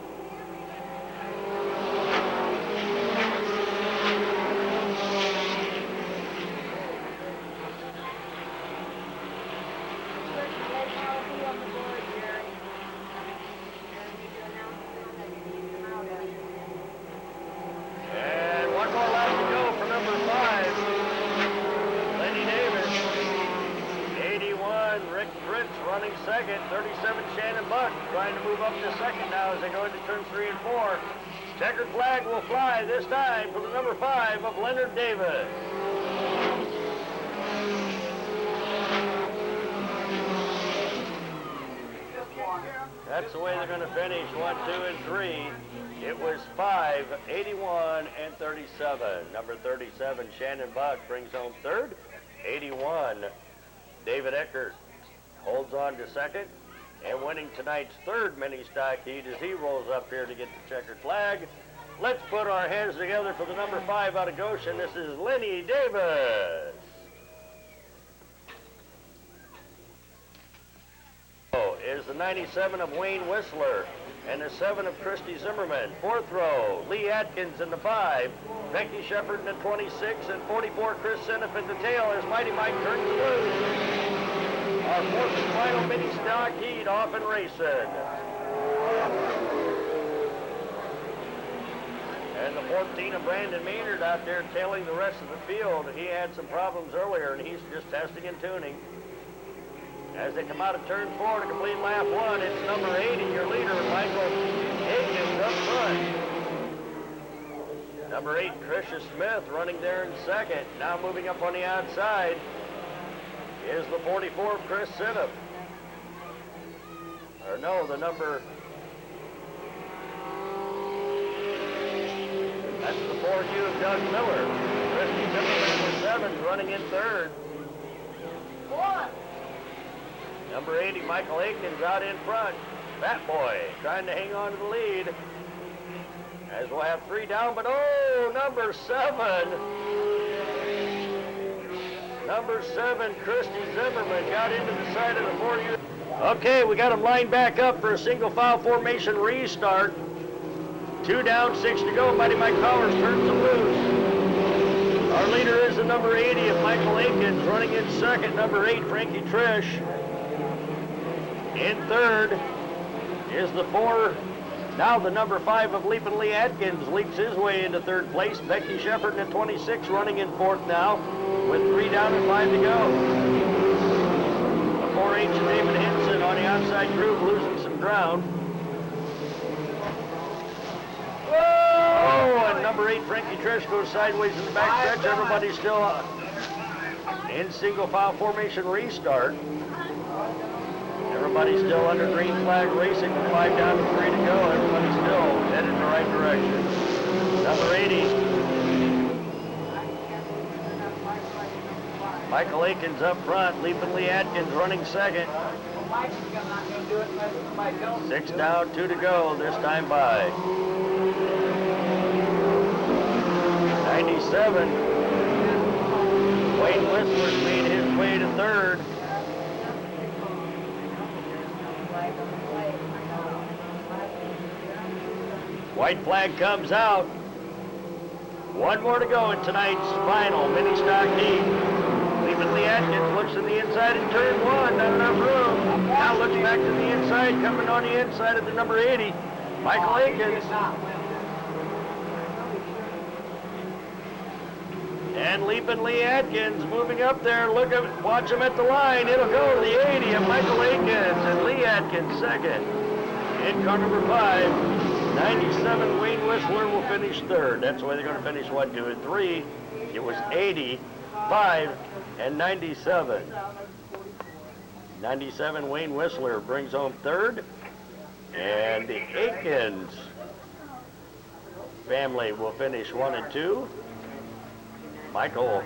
Running second, 37 Shannon Buck trying to move up to second now as they go into turns 3 and 4. Checkered flag will fly this time for the number 5 of Leonard Davis. That's the way they're going to finish 1, 2, and 3. It was 5, 81, and 37. Number 37, Shannon Buck brings home third. 81, David Eckert holds on to second, and winning tonight's third mini stock heat as he rolls up here to get the checkered flag. Let's put our hands together for the number 5 out of Goshen. This is Lenny Davis. Is the 97 of Wayne Whistler and the 7 of Christy Zimmerman. Fourth row, Lee Atkins in the 5, Becky Shepard in the 26, and 44 Chris Seneff at the tail as Mighty Mike turns loose. Our fourth and final mini stock heat off and racing. And the 14 of Brandon Maynard out there tailing the rest of the field. He had some problems earlier and he's just testing and tuning. As they come out of turn 4 to complete lap 1, it's number 80, your leader, Michael Higgins up front. Number 8, Tricia Smith running there in second. Now moving up on the outside is the 44, Chris Seneff. Or no, the number... That's the 4U of Doug Miller. Christy Zimmerman, the 7, running in third. Number 80, Michael Aikens out in front. Fat Boy trying to hang on to the lead. As we'll have 3 down, but oh, number 7. Number 7, Christy Zimmerman got into the side of the 4U. Okay, we got them lined back up for a single file formation restart. 2 down, 6 to go. Mighty Mike Powers turns them loose. Our leader is the number 80 of Michael Akins. Running in second, number 8, Frankie Trish. In third is the 4, now the number 5 of Leapin' Lee Atkins leaps his way into third place. Becky Shepard in 26 running in fourth now with 3 down and 5 to go. 4H and David Henson on the outside groove losing some ground. Oh, and number 8 Frankie Trish goes sideways in the back stretch. Everybody's still in single file formation restart. Everybody's still under green flag racing with 5 down and 3 to go. Everybody's still headed in the right direction. Number 80. Michael Akins up front, Leapin' Lee Atkins running second. 6 down, 2 to go, this time by. 97. Wayne Whistler's made his way to third. White flag comes out. 1 more to go in tonight's final mini stock heat. Leapin' Lee Atkins looks to the inside in turn 1, not enough room. Now looks back to the inside, coming on the inside of the number 80, Michael Akins. And Leapin' Lee Atkins moving up there. Watch him at the line. It'll go to the 80 of Michael Akins, and Lee Atkins second. In car number 5, 97 Wayne Whistler will finish third. That's why they're going to finish 1, 2, and 3. It was 80, 5, and 97. 97 Wayne Whistler brings home third, and the Akins family will finish 1 and 2. Michael,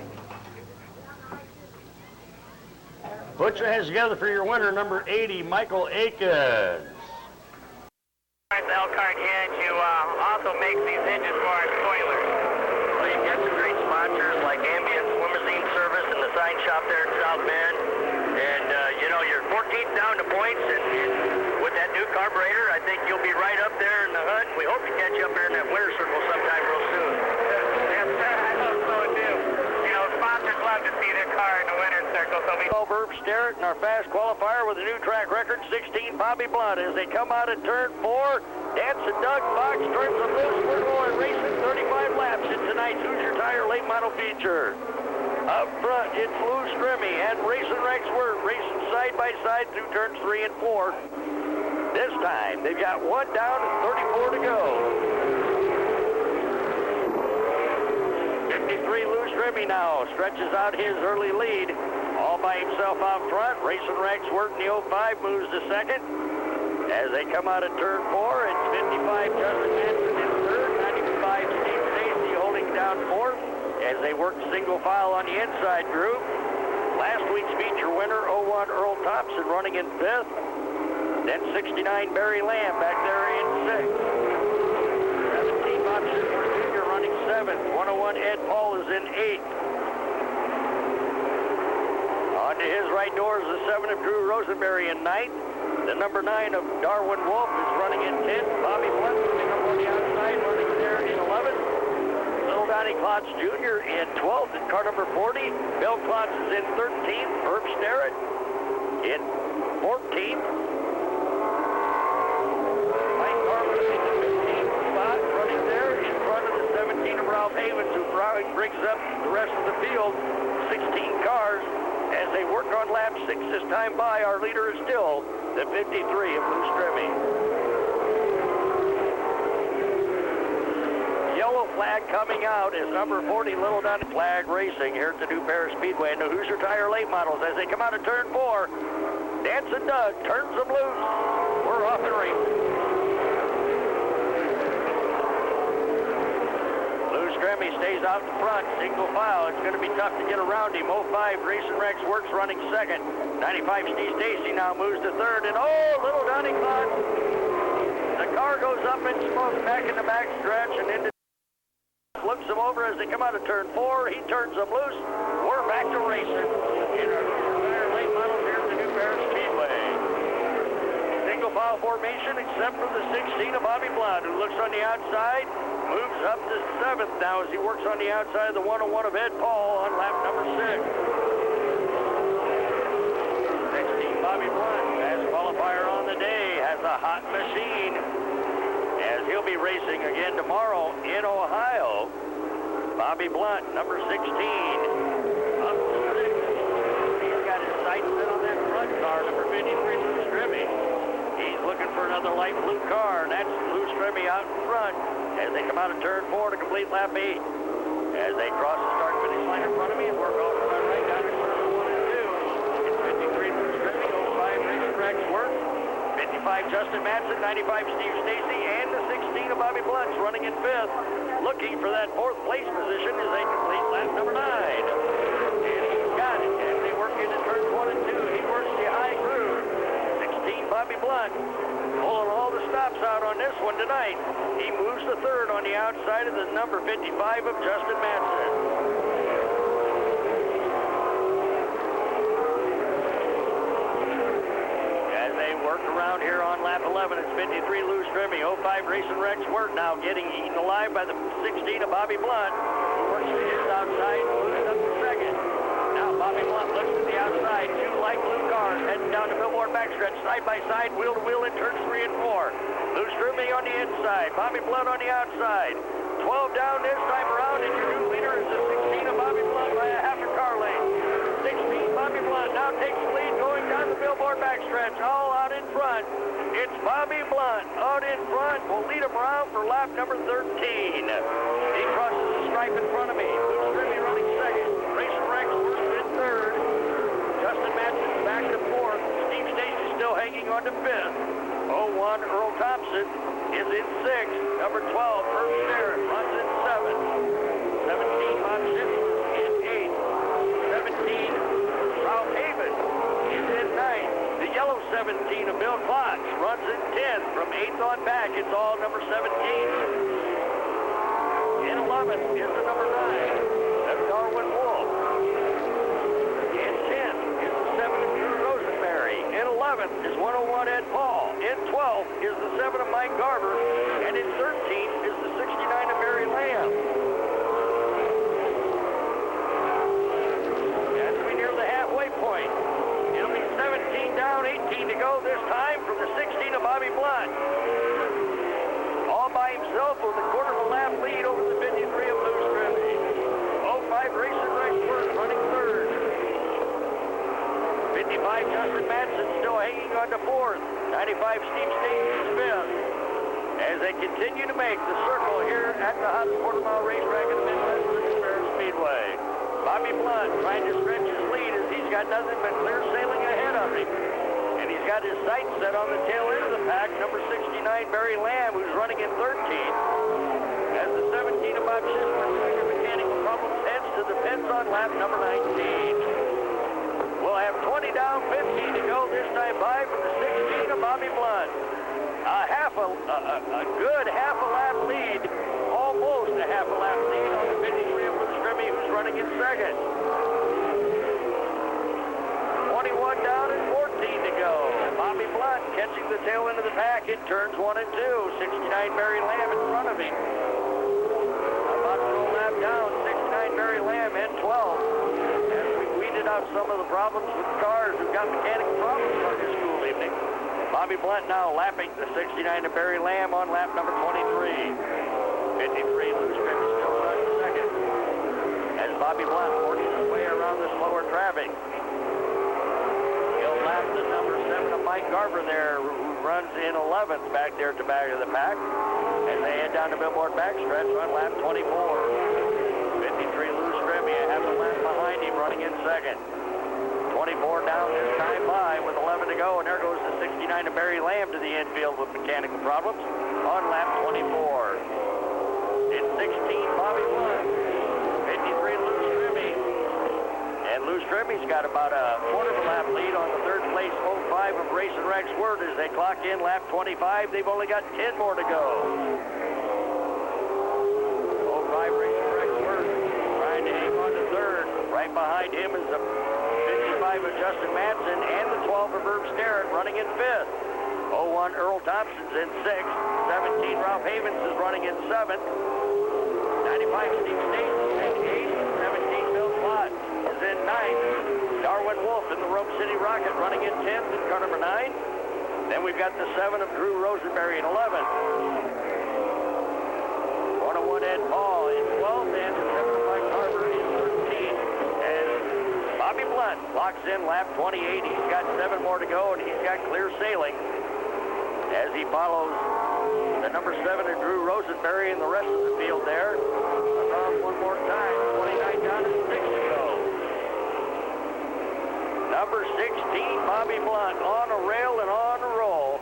put your hands together for your winner, number 80, Michael Akins. Elkhart Hinge, who also makes these hinges for our spoilers. Well, you've got some great sponsors like Ambient Limousine Service and the sign shop there in South Bend. And, you know, you're 14th down to points, and with that new carburetor, I think you'll be right up there in the hunt. We hope to catch you up there in that winner circle sometime real soon. Yes, sir, I hope so, too. You know, sponsors love to see their car in the winner's circle, so we... Herb Sterrett in our fast qualifier with a new track record, 16, Bobby Blunt. As they come out at turn 4, Dancing Doug Fox turns them loose. We're going racing 35 laps in tonight's Hoosier Tire late model feature. Up front, it's Lou Strimmy and Racing Rex Wirt racing side by side through turns 3 and 4. This time, they've got 1 down and 34 to go. 53 Lou Strimmy now stretches out his early lead. All by himself out front. Racing Rex Wirt in the 05 moves to second. As they come out of turn 4, it's 55 Justin Manson in third, 95 Steve Stacy holding down fourth as they work single file on the inside group. Last week's feature winner, 01 Earl Thompson running in fifth. Then 69 Barry Lamb back there in sixth. 17 Bob Schindler Jr. running seventh. 101 Ed Paul is in eighth. On to his right door is the 7 of Drew Rosenberry in ninth. The number 9 of Darwin Wolf is running in 10th. Bobby Blunt coming up on the outside, running there in 11th. Little Donnie Klotz Jr. in 12th in car number 40. Bill Klotz is in 13th. Herb Sterrett in 14th. Mike Carver in the 15th spot, running there in front of the 17 of Ralph Havens, who brings up the rest of the field, 16 cars. As they work on lap 6 this time by, our leader is still the 53 of Lou Strimmy. Yellow flag coming out is number 40, Little Donnie Flag Racing here at the new Paris Speedway in the Hoosier Tire late models. As they come out of turn 4, Dancing Doug turns them loose. We're off and racing. Strimmy stays out in front, single file. It's going to be tough to get around him. 05 Racing Rex Works running second. 95 Steve Stacy now moves to third, and Little Donnie Klotz. The car goes up in smoke back in the back stretch and into flips him over as they come out of turn 4. He turns them loose. We're back to racing in our Hoosier Tire late models here at the new Paris Speedway. plow formation except for the 16 of Bobby Blunt, who looks on the outside, moves up to 7th now as he works on the outside of the 101 of Ed Paul on lap number 6. 16 Bobby Blunt, fast qualifier on the day, has a hot machine as he'll be racing again tomorrow in Ohio. Bobby Blunt, number 16. Up to 6. He's got his sights set on that front car, number 53, Lou Stremme. He's looking for another light blue car, and that's Lou Stremme out in front as they come out of turn 4 to complete lap 8. As they cross the start-finish line in front of me and work off to my right down to turn 1 and 2. It's 53 Lou Stremme, 05 Rich Rex Worth, 55 Justin Matson, 95 Steve Stacy, and the 16 of Bobby Blunt's running in 5th. Looking for that 4th place position as they complete lap number 9. And he's got it as they work into turns 1 and 2. He works the high groove. 16 Bobby Blunt pulling all the stops out on this one tonight. He moves to 3rd on the outside of the number 55 of Justin Matson. As they work around here on lap 11, it's 53 Lou Stremme, 05 Racing Rex Wirt now getting eaten alive by the 16 of Bobby Blunt, who works to his outside and moves up to 2nd. Now Bobby Blunt looks to the outside, 2 light blue cars heading down the Billboard backstretch, side by side, wheel to wheel in turns 3 and 4. Lou Stremme on the inside, Bobby Blunt on the outside. 12 down this time around, and your new leader is the 16 of Bobby Blunt by a half a car length. 16 Bobby Blunt now takes the lead going down the Billboard backstretch, all out in front. It's Bobby Blunt out in front. We'll lead him around for lap number 13. He crosses the stripe in front of me. Lou Stremme running 2nd. Racing Rex Worth in 3rd. Justin Matson back to 4th. Steve Stacy still hanging on to 5th. 01 Earl Thompson is in 6th. Number 12 Herb Starrett runs in 7th. 17 Bob Schindler in 8th. 17 Ralph Haven is in 9th. The yellow 17 of Bill Klotz runs in 10th. From 8th on back, it's all number 17. In 11th is the number 9. That's Darwin Wolf. In 10th is the 7 of Drew Rosenberry. In 11th is 101 Ed Paul. In 12th is the 7 of Mike Garber. And in 13th is the 69 of Barry Lamb. As we near the halfway point, it'll be 17 down, 18 to go this time from the 16 of Bobby Blunt. All by himself with a quarter of a lap lead over the 53 of Lou Stremme. 05 Racing Rex Wirt running 3rd. 55 Justin Matson still hanging on to 4th. 95 Steve Stacy is 5th. As they continue to make the circle here at the hottest quarter-mile racetrack in the Midwest, Paris Speedway. Bobby Blunt trying to stretch his lead as he's got nothing but clear sailing ahead of him. And he's got his sights set on the tail end of the pack, number 69 Barry Lamb, who's running in 13th. As the 17 of Bob Schindler mechanical problems heads to the pits on lap number 19. We'll have 20 down, 15 to go this time by from the 16 of Bobby Blunt. A good half a lap lead, almost a half a lap lead on the 53 of Lou Stremme, who's running in 2nd. 21 down and 14 to go. Bobby Blunt catching the tail end of the pack in turns 1 and 2. 69 Barry Lamb in front of him. About to go lap down, 69 Barry Lamb in 12th. As we weeded out some of the problems with the cars who've got mechanical problems on this school evening. Bobby Blunt now lapping the 69 of Barry Lamb on lap number 23. 53 Lou Stremme still running 2nd. As Bobby Blunt works his way around the slower traffic. He'll lap the number 7 of Mike Garber there, who runs in 11th back there at the back of the pack. As they head down the Billboard backstretch on lap 24. 53 Lou Stremme, a half a lap behind him, running in 2nd. 24 down this time by with 11 to go, and there goes the 69 of Barry Lamb to the infield with mechanical problems on lap 24. It's 16 Bobby Blunt, 53 Lou Stremme, and Lou Strimme's got about a quarter of a lap lead on the 3rd place 05 of Racing Rex Wirt as they clock in lap 25. They've only got 10 more to go. 05 Racing Rex Wirt trying to hang on to 3rd. Right behind him is the 55 of Justin Matson and the 12 of Herb Starrett running in 5th. 01 Earl Thompson's in 6th. 17 Ralph Havens is running in 7th. 95 Steve Stacy's in 8th. 17 Bill Plott is in 9th. Darwin Wolf in the Rope City Rocket running in 10th in car number 9. Then we've got the 7 of Drew Rosenberry in 11th. 101 Ed Paul in 12th, and the 7 of Mike Harper in 13th. And Bobby Blunt locks in lap 28. He's got 7 more to go, and he's got clear sailing as he follows the number 7 of Drew Rosenberry and the rest of the field there. Around one more time, 29 down and 6 to go. Number 16, Bobby Blunt, on a rail and on a roll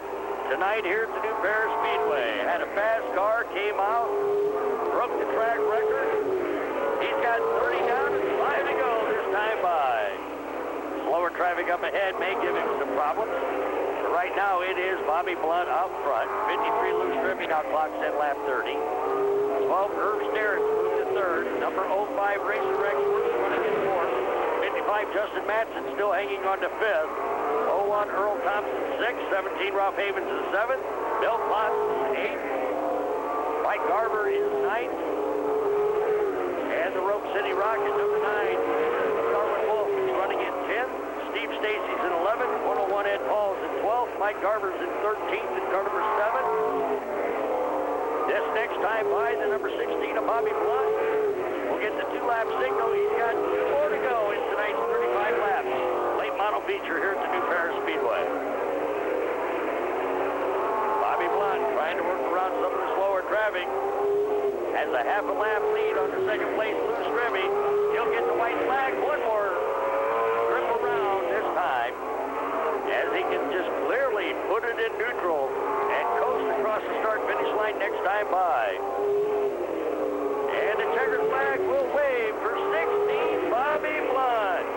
tonight here at the new Paris Speedway. Had a fast car, came out, broke the track record. He's got 30 down and 5 to go this time by. Slower traffic up ahead may give him some problems. But right now it is Bobby Blunt out front. 53 Lou Strippy now clocks in lap 30. 12 Irv Sterrett moved to 3rd. Number 05 Racer Rex Works running in 4th. 55 Justin Matson still hanging on to 5th. 01 Earl Thompson 6th. 17 Ralph Havens is 7th. Bill Plott is 8th. Mike Garver is 9th. And the Rope City Rocket, number 9. Darwin Wolf is running in 10th. Steve Stacy's in 11th. 101 Ed Paul's in 12th. Mike Garver's in 13th in car number 7. This next time by the number 16 of Bobby Blunt. We'll get the 2-lap signal. He's got 2 more to go in tonight's 35 laps. Late model feature here at the new Paris Speedway. Bobby Blunt trying to work around some of the slower traffic. Has a half a lap lead on the second place Lou Strippy. He'll get the white flag. One more trip around this time as he can just clearly put it in neutral and coast across the start-finish line next time by. And the checkered flag will wave for 16, Bobby Blunt.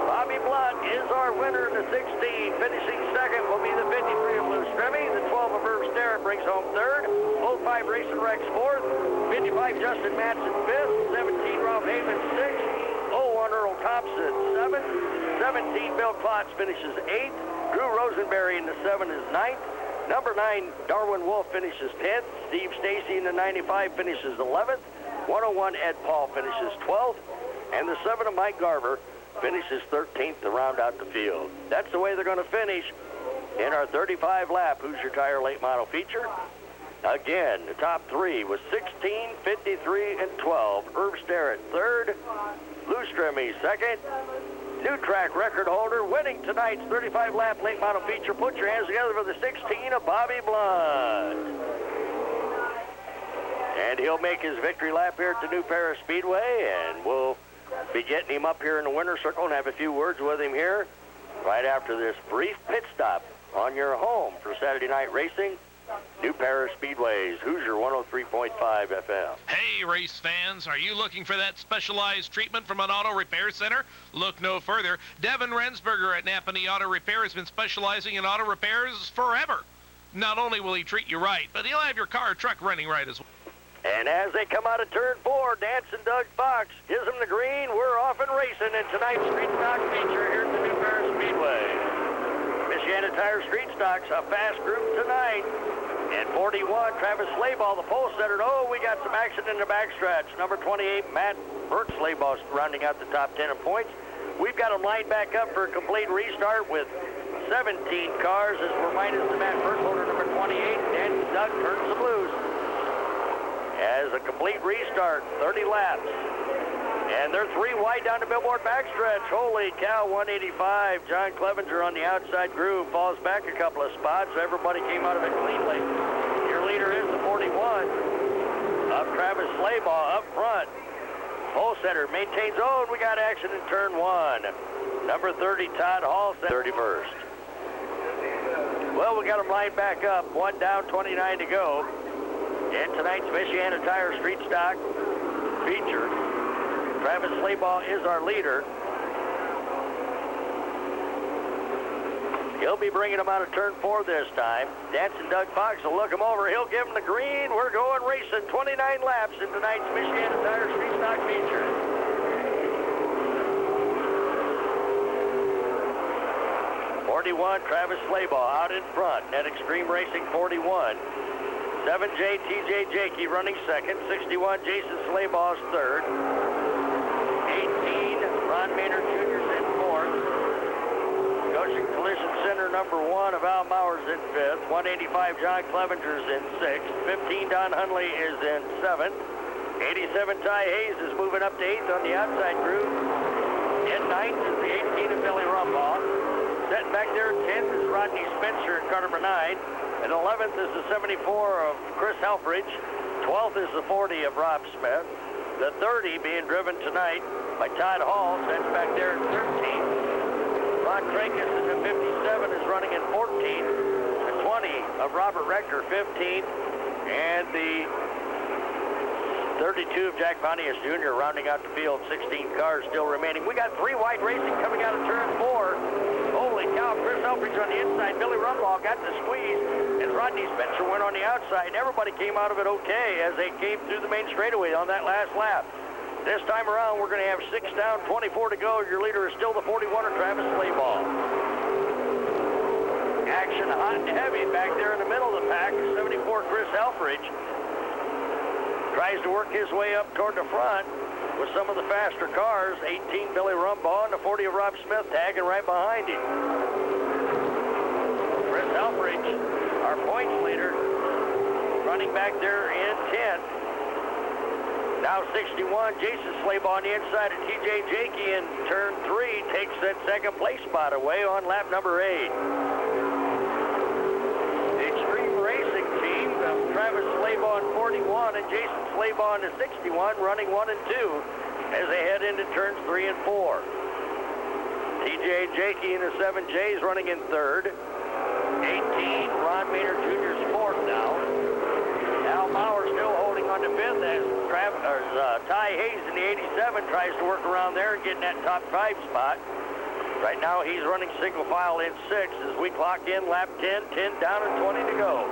Bobby Blunt is our winner in the 16. Finishing second will be the 53 of Lou Strippy. The 12 of Irv Sterrett brings home 3rd. 05 Racing Rex 4th. 55 Justin Matson 5th. 17 Ralph Havens 6th. 01 Earl Thompson 7th. 17 Bill Klotz finishes 8th. Drew Rosenberry in the 7 is 9th. Number 9 Darwin Wolf finishes 10th. Steve Stacy in the 95 finishes 11th. 101 Ed Paul finishes 12th. And the 7 of Mike Garver finishes 13th to round out the field. That's the way they're going to finish in our 35-lap Hoosier Tire Late Model feature. Again, the top 3 was 16, 53, and 12. Irv Sterrett 3rd. Lou Strippy 2nd. New track record holder winning tonight's 35-lap late model feature. Put your hands together for the 16 of Bobby Blunt. And he'll make his victory lap here at the new Paris Speedway, and we'll be getting him up here in the winner's circle and have a few words with him here right after this brief pit stop on your home for Saturday night racing. New Paris Speedway's Hoosier 103.5 FM. Hey, race fans, are you looking for that specialized treatment from an auto repair center? Look no further. Devin Rensberger at Napanee Auto Repair has been specializing in auto repairs forever. Not only will he treat you right, but he'll have your car or truck running right as well. And as they come out of turn 4, Dancing Doug Fox gives them the green. We're off and racing in tonight's Street Stock feature here at the new Paris Speedway. Michiana Tire Street Stock's a fast group tonight. And 41, Travis Slayball, the pole setter. Oh, we got some action in the backstretch. Number 28, Matt Burke Slayball rounding out the top 10 in points. We've got them lined back up for a complete restart with 17 cars as we're minus the Matt Burke holder, number 28, and Doug turns the blues. As a complete restart, 30 laps. And they're 3 wide down the Billboard backstretch. Holy cow, 185. John Clevenger on the outside groove falls back a couple of spots. Everybody came out of it cleanly. Your leader is the 41 of Travis Slayball up front. Pole setter maintains. Oh, and we got action in turn 1. Number 30, Todd Hall, 31st. Well, we got them lined back up. 1 down, 29 to go. In tonight's Michiana Tire Street Stock feature, Travis Slayball is our leader. He'll be bringing them out of turn 4 this time. Dancing Doug Fox will look him over. He'll give him the green. We're going racing. 29 laps in tonight's Michiana Tire Street Stock feature. 41, Travis Slaybaugh out in front. Net Extreme Racing 41. 7J, TJ Jakey running second. 61, Jason Slaybaugh's third. 18, Ron Maynard Jr.'s in fourth. Goshen Collision Center number 1 of Al Mauer's in fifth. 185, John Clevenger's in sixth. 15, Don Hunley is in seventh. 87, Ty Hayes is moving up to eighth on the outside group. In ninth is the 18 of Billy Rumbaugh. Setting back there, 10th is Rodney Spencer in car number 9. And 11th is the 74 of Chris Helfrich. 12th is the 40 of Rob Smith. The 30 being driven tonight by Todd Hall. Sets back there at 13th. Ron Trinkus is in 57, is running in 14th. The 20 of Robert Rector, 15th. And the 32 of Jack Pontius Jr. rounding out the field. 16 cars still remaining. We got 3 wide racing coming out of turn 4. Holy cow, Chris Helfrich on the inside. Billy Rumbaugh got the squeeze as Rodney Spencer went on the outside. Everybody came out of it okay as they came through the main straightaway on that last lap. This time around, we're going to have 6 down, 24 to go. Your leader is still the 41er, Travis Slaybaugh. Action hot and heavy back there in the middle of the pack. 74, Chris Helfrich tries to work his way up toward the front with some of the faster cars. 18, Billy Rumbaugh, and the 40 of Rob Smith tagging right behind him. Chris Helfrich, our points leader, running back there in 10th. Now 61, Jason Slaybaugh on the inside of TJ Jakey in turn 3 takes that second place spot away on lap number 8. The Extreme Racing team of Travis Slaybaugh in 41 and Jason Slaybaugh in the 61 running 1 and 2 as they head into turns 3 and 4. TJ Jakey in the 7J's running in third. 18, Ron Maynard Jr.'s fourth now. Al Mauer still holding on to fifth as Ty Hayes in the 87 tries to work around there and get in that top 5 spot. Right now he's running single file in 6 as we clock in lap 10, 10 down and 20 to go.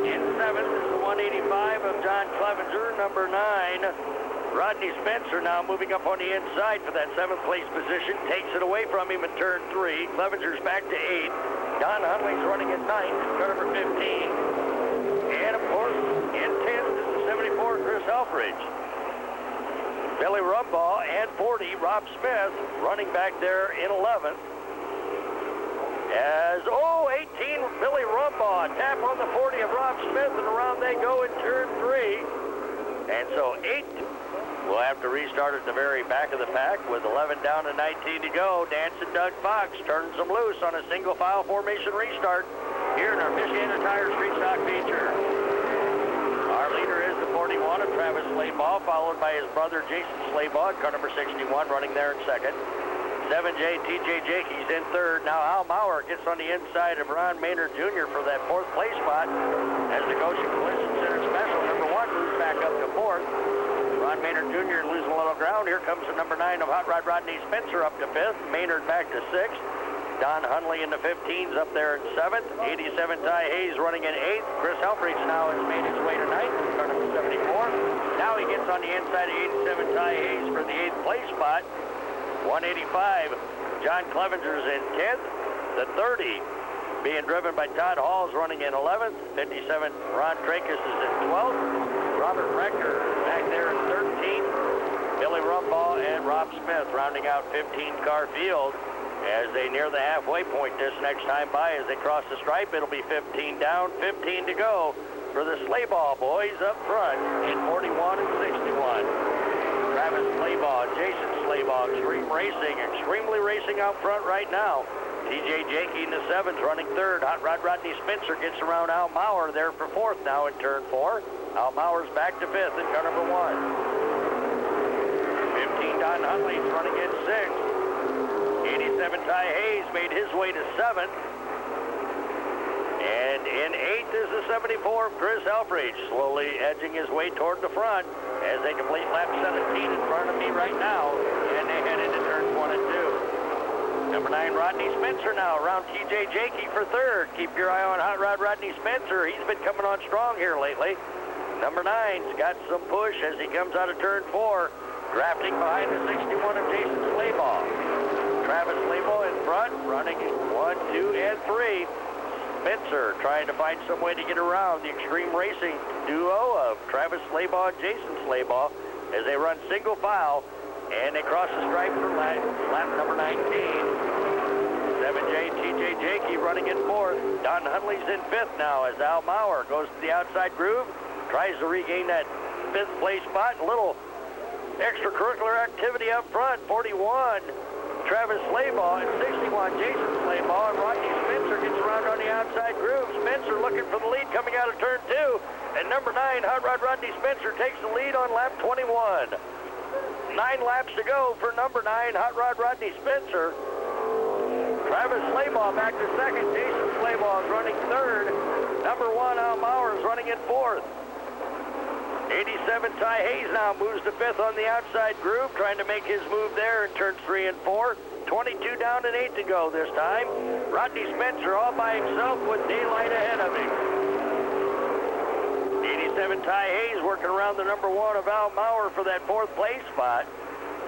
In 7th is the 185 of John Clevenger, number 9. Rodney Spencer now moving up on the inside for that 7th place position. Takes it away from him in turn 3. Clevenger's back to 8. Don Hunley's running at 9th, car number 15. And of course, in 10th is the 74, Chris Helfrich. Billy Rumbaugh and 40, Rob Smith, running back there in 11th. As, 18, Billy Rumbaugh, tap on the 40 of Rob Smith, and around they go in turn 3. And so 8 will have to restart at the very back of the pack with 11 down and 19 to go. Dancing Doug Fox turns them loose on a single file formation restart here in our Michiana Tire Street Stock feature. Our leader is the 41 of Travis Slaybaugh, followed by his brother Jason Slaybaugh, car number 61, running there in second. 7J, TJ Jakey's in third. Now Al Mauer gets on the inside of Ron Maynard Jr. for that 4th place spot as the Goshen Collision Center Special number 1 moves back up to 4th. Ron Maynard Jr. losing a little ground. Here comes the number 9 of Hot Rod Rodney Spencer up to 5th. Maynard back to 6th. Don Hunley in the 15s up there in 7th. 87 Ty Hayes running in 8th. Chris Helfrich now has made his way to 9th. Car number 74. Now he gets on the inside of 87 Ty Hayes for the 8th place spot. 185, John Clevenger's in 10th. The 30 being driven by Todd Hall's running in 11th. 57, Ron Trinkus is in 12th. Robert Rector back there in 13th. Billy Rumbaugh and Rob Smith rounding out 15-car field as they near the halfway point this next time by. As they cross the stripe, it'll be 15 down, 15 to go for the Slaybaugh boys up front in 41 and 61. Travis Slaybaugh, Jason Slaybaugh, extremely racing out front right now. TJ Jakey in the 7s running 3rd. Hot Rod Rodney Spencer gets around Al Mauer there for 4th now in turn 4. Al Mauer's back to 5th in car number 1. 15, Don Hunley's running in 6th. 87, Ty Hayes made his way to 7th. And in 8th is the 74 of Chris Helfrich, slowly edging his way toward the front as they complete lap 17 in front of me right now, and they head into turns 1 and 2. Number 9, Rodney Spencer now around TJ Jakey for 3rd. Keep your eye on Hot Rod Rodney Spencer. He's been coming on strong here lately. Number 9's got some push as he comes out of turn 4, drafting behind the 61 of Jason Slaybaugh. Travis Lebo in front, running 1, 2, and 3. Spencer trying to find some way to get around the Extreme Racing duo of Travis Slaybaugh and Jason Slaybaugh as they run single file, and they cross the stripe for lap number 19. 7J TJ Jakey running in 4th. Don Hunley's in 5th now as Al Maurer goes to the outside groove, tries to regain that 5th place spot. A little extracurricular activity up front. 41 Travis Slaybaugh and 61 Jason Slaybaugh, and Rodney Spencer gets around on the outside groove. Spencer looking for the lead coming out of turn 2, and number 9 Hot Rod Rodney Spencer takes the lead on lap 21. 9 laps to go for number 9 Hot Rod Rodney Spencer. Travis Slaybaugh back to 2nd. Jason Slaybaugh is running 3rd. Number 1 Al Maurer is running in 4th. 87 Ty Hayes now moves to 5th on the outside groove, trying to make his move there in turns 3 and 4. 22 down and 8 to go this time. Rodney Spencer all by himself with daylight ahead of him. 87 Ty Hayes working around the number 1 of Al Maurer for that 4th place spot.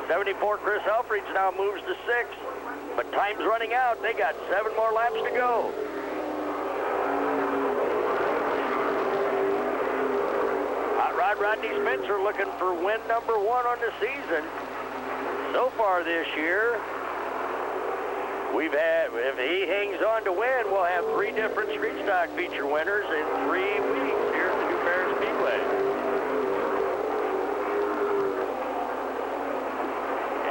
74 Chris Helfrich now moves to 6th, but time's running out. They got 7 more laps to go. Rod Rodney Spencer looking for win number 1 on the season. So far this year, if he hangs on to win, we'll have 3 different street stock feature winners in 3 weeks here at the new Paris Speedway.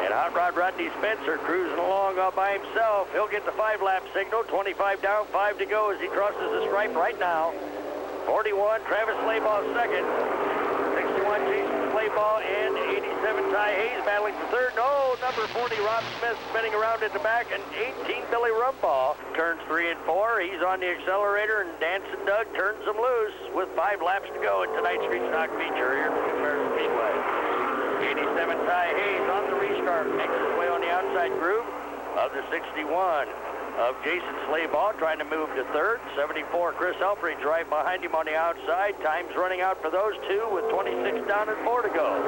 And Hot Rod Rodney Spencer cruising along all by himself. He'll get the 5-lap signal. 25 down, 5 to go as he crosses the stripe right now. 41 Travis Slaybaugh 2nd. 61 Jason Slaybaugh and 87 Ty Hayes battling for 3rd. No, number 40 Rob Smith spinning around at the back, and 18 Billy Rumbaugh turns 3 and 4. He's on the accelerator, and Dancing Doug turns him loose with 5 laps to go in tonight's street stock feature here at Paris Speedway. 87 Ty Hayes on the restart makes his way on the outside groove of the 61 of Jason Slaybaugh, trying to move to 3rd. 74 Chris Helfrich right behind him on the outside. Time's running out for those 2 with 26 down and 4 to go.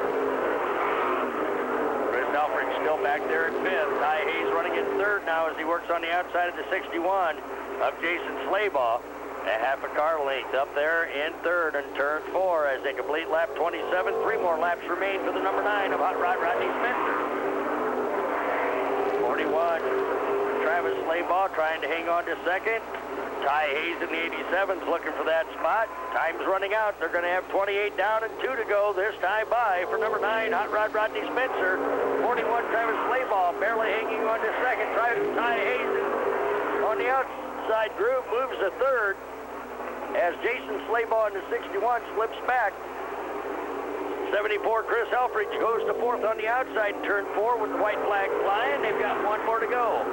Chris Helfrich still back there in 5th. Ty Hayes running in 3rd now as he works on the outside of the 61 of Jason Slaybaugh. A half a car length up there in 3rd and turn 4 as they complete lap 27. 3 more laps remain for the number 9 of Hot Rod Rodney Spencer. 41 Travis Slaybaugh trying to hang on to 2nd. Ty Hayes in the 87's looking for that spot. Time's running out. They're going to have 28 down and 2 to go this time by for number 9, Hot Rod Rodney Spencer. 41 Travis Slaybaugh barely hanging on to 2nd. Ty Hayes on the outside groove moves to 3rd as Jason Slaybaugh in the 61 slips back. 74 Chris Helfrich goes to 4th on the outside in turn 4 with the white flag flying. They've got 1 more to go.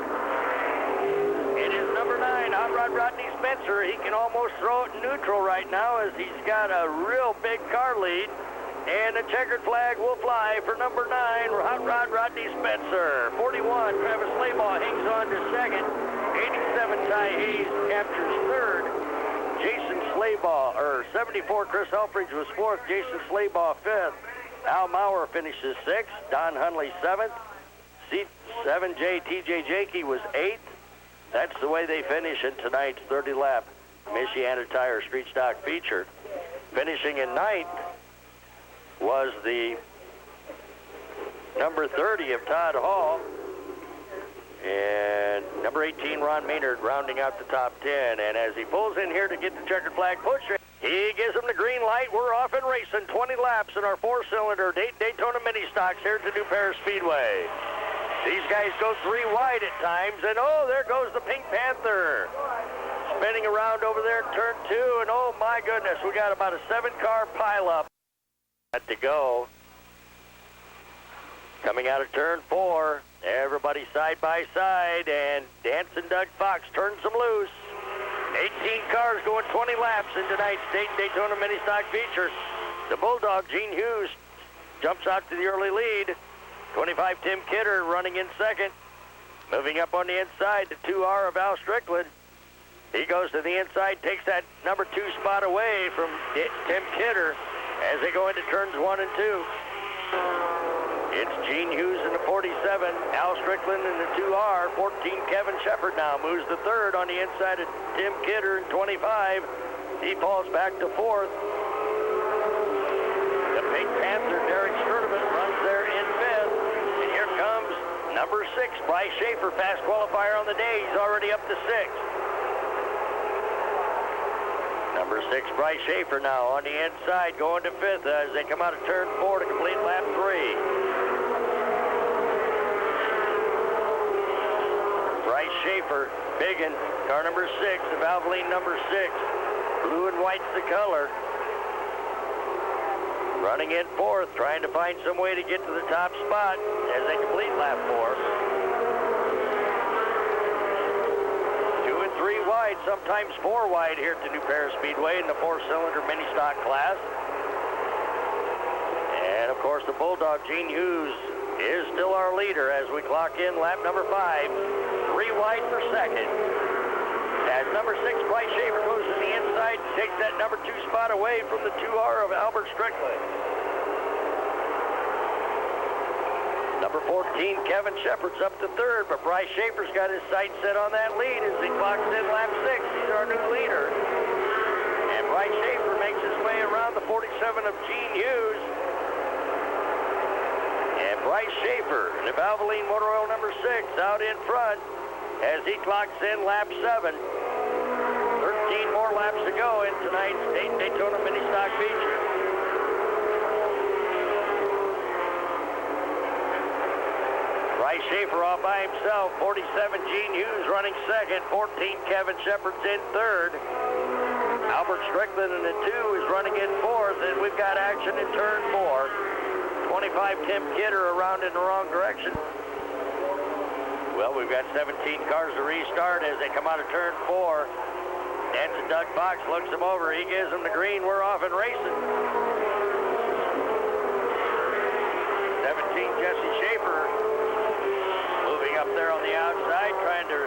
It is number 9, Hot Rod Rodney Spencer. He can almost throw it in neutral right now as he's got a real big car lead. And the checkered flag will fly for number 9, Hot Rod Rodney Spencer. 41 Travis Slaybaugh hangs on to 2nd. 87 Ty Hayes captures 3rd. Jason Slaybaugh, 74 Chris Helfrich was 4th. Jason Slaybaugh 5th. Al Maurer finishes 6th. Don Hunley 7th. 7J TJ Jakey was 8th. That's the way they finish in tonight's 30-lap Michiana Tire Street Stock feature. Finishing in 9th was the number 30 of Todd Hall. And number 18, Ron Maynard, rounding out the top 10. And as he pulls in here to get the checkered flag pushed, he gives him the green light. We're off and racing 20 laps in our 4-cylinder Daytona mini stocks here at the new Paris Speedway. These guys go 3 wide at times, and oh, there goes the Pink Panther. Spinning around over there in turn 2, and oh my goodness, we got about a 7-car pileup to go. Coming out of turn 4, everybody side by side, and Dancing Doug Fox turns them loose. 18 cars going 20 laps in tonight's Daytona mini stock feature. The Bulldog, Gene Hughes, jumps out to the early lead. 25 Tim Kidder running in 2nd. Moving up on the inside, the 2R of Al Strickland. He goes to the inside, takes that number 2 spot away from Tim Kidder as they go into turns 1 and 2. It's Gene Hughes in the 47, Al Strickland in the 2R, 14 Kevin Shepard now moves to third on the inside of Tim Kidder in 25. He falls back to fourth. The Pink Panther, Derek Sturdivant, runs there in fifth. And here comes number 6, Bryce Schaefer, fast qualifier on the day. He's already up to 6th. Number 6, Bryce Schaefer now on the inside, going to 5th as they come out of turn 4 to complete lap 3. Bryce Schaefer, Biggin, car number 6, the Valvoline number 6. Blue and white's the color. Running in 4th, trying to find some way to get to the top spot as they complete lap 4. 2 and 3 wide, sometimes 4 wide here at the new Paris Speedway in the 4-cylinder mini stock class. And of course the Bulldog Gene Hughes is still our leader as we clock in lap number 5. 3 wide for second. As number 6, Bryce Schaefer goes to the inside and takes that number 2 spot away from the 2R of Albert Strickland. Number 14, Kevin Shepard's up to third, but Bryce Schaefer's got his sights set on that lead as he clocks in lap 6. He's our new leader. And Bryce Schaefer makes his way around the 47 of Gene Hughes. And Bryce Schaefer, the Valvoline motor oil number 6, out in front as he clocks in lap 7. 13 more laps to go in tonight's Daytona mini stock feature. Bryce Schaefer off by himself. 47 Gene Hughes running second. 14 Kevin Shepard's in third. Albert Strickland in the 2 is running in fourth, and we've got action in turn 4. 25 Tim Kidder around in the wrong direction. Well, we've got 17 cars to restart as they come out of turn 4. That's Doug Fox, looks him over. He gives them the green. We're off and racing. 17 Jesse Schaefer moving up there on the outside, trying to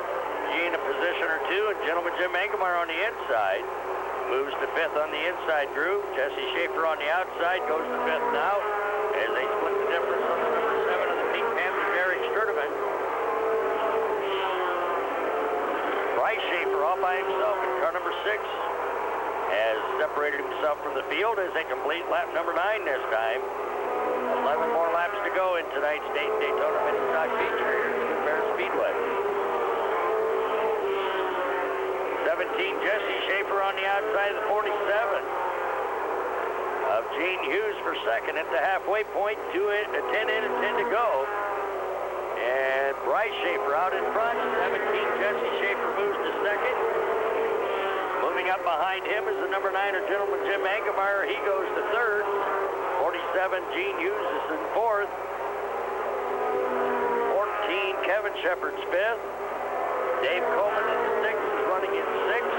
gain a position or two. And gentleman Jim Engelmeyer on the inside moves to 5th on the inside group. Jesse Schaefer on the outside goes to 5th now as they split the difference on the number 7 of the Pink Panther, Derek Sturdivant. Bryce Schaefer all by himself in car number 6 has separated himself from the field as they complete lap number 9 this time. 11 more laps to go in tonight's Daytona mini stock feature here at Paris Speedway. 17 Jesse Schaefer on the outside of the 47 of Gene Hughes for second at the halfway point. 10 in and 10 to go. And Bryce Schaefer out in front. 17 Jesse Schaefer moves to second. Moving up behind him is the number 9 gentleman Jim Engelmeyer. He goes to third. 47 Gene Hughes is in fourth. 14 Kevin Shepard's fifth. Dave Coleman in the 6th is running in 6th.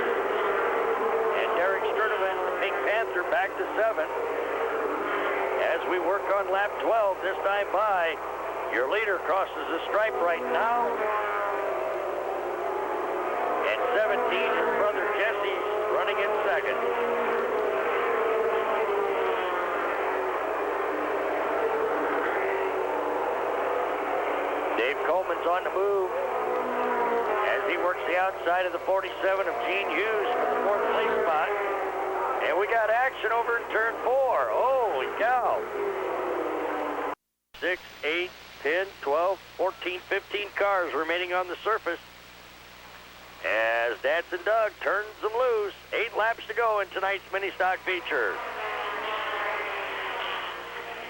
And Derek Sturdivant, the Pink Panther, back to 7th. As we work on lap 12 this time by, your leader crosses the stripe right now. And 17, his brother Jesse's running in second. Dave Coleman's on the move as he works the outside of the 47 of Gene Hughes for the 4th place spot. And we got action over in turn 4. Holy cow. 6, 8, 10, 12, 14, 15 cars remaining on the surface as Dadson Doug turns them loose. 8 laps to go in tonight's mini stock feature.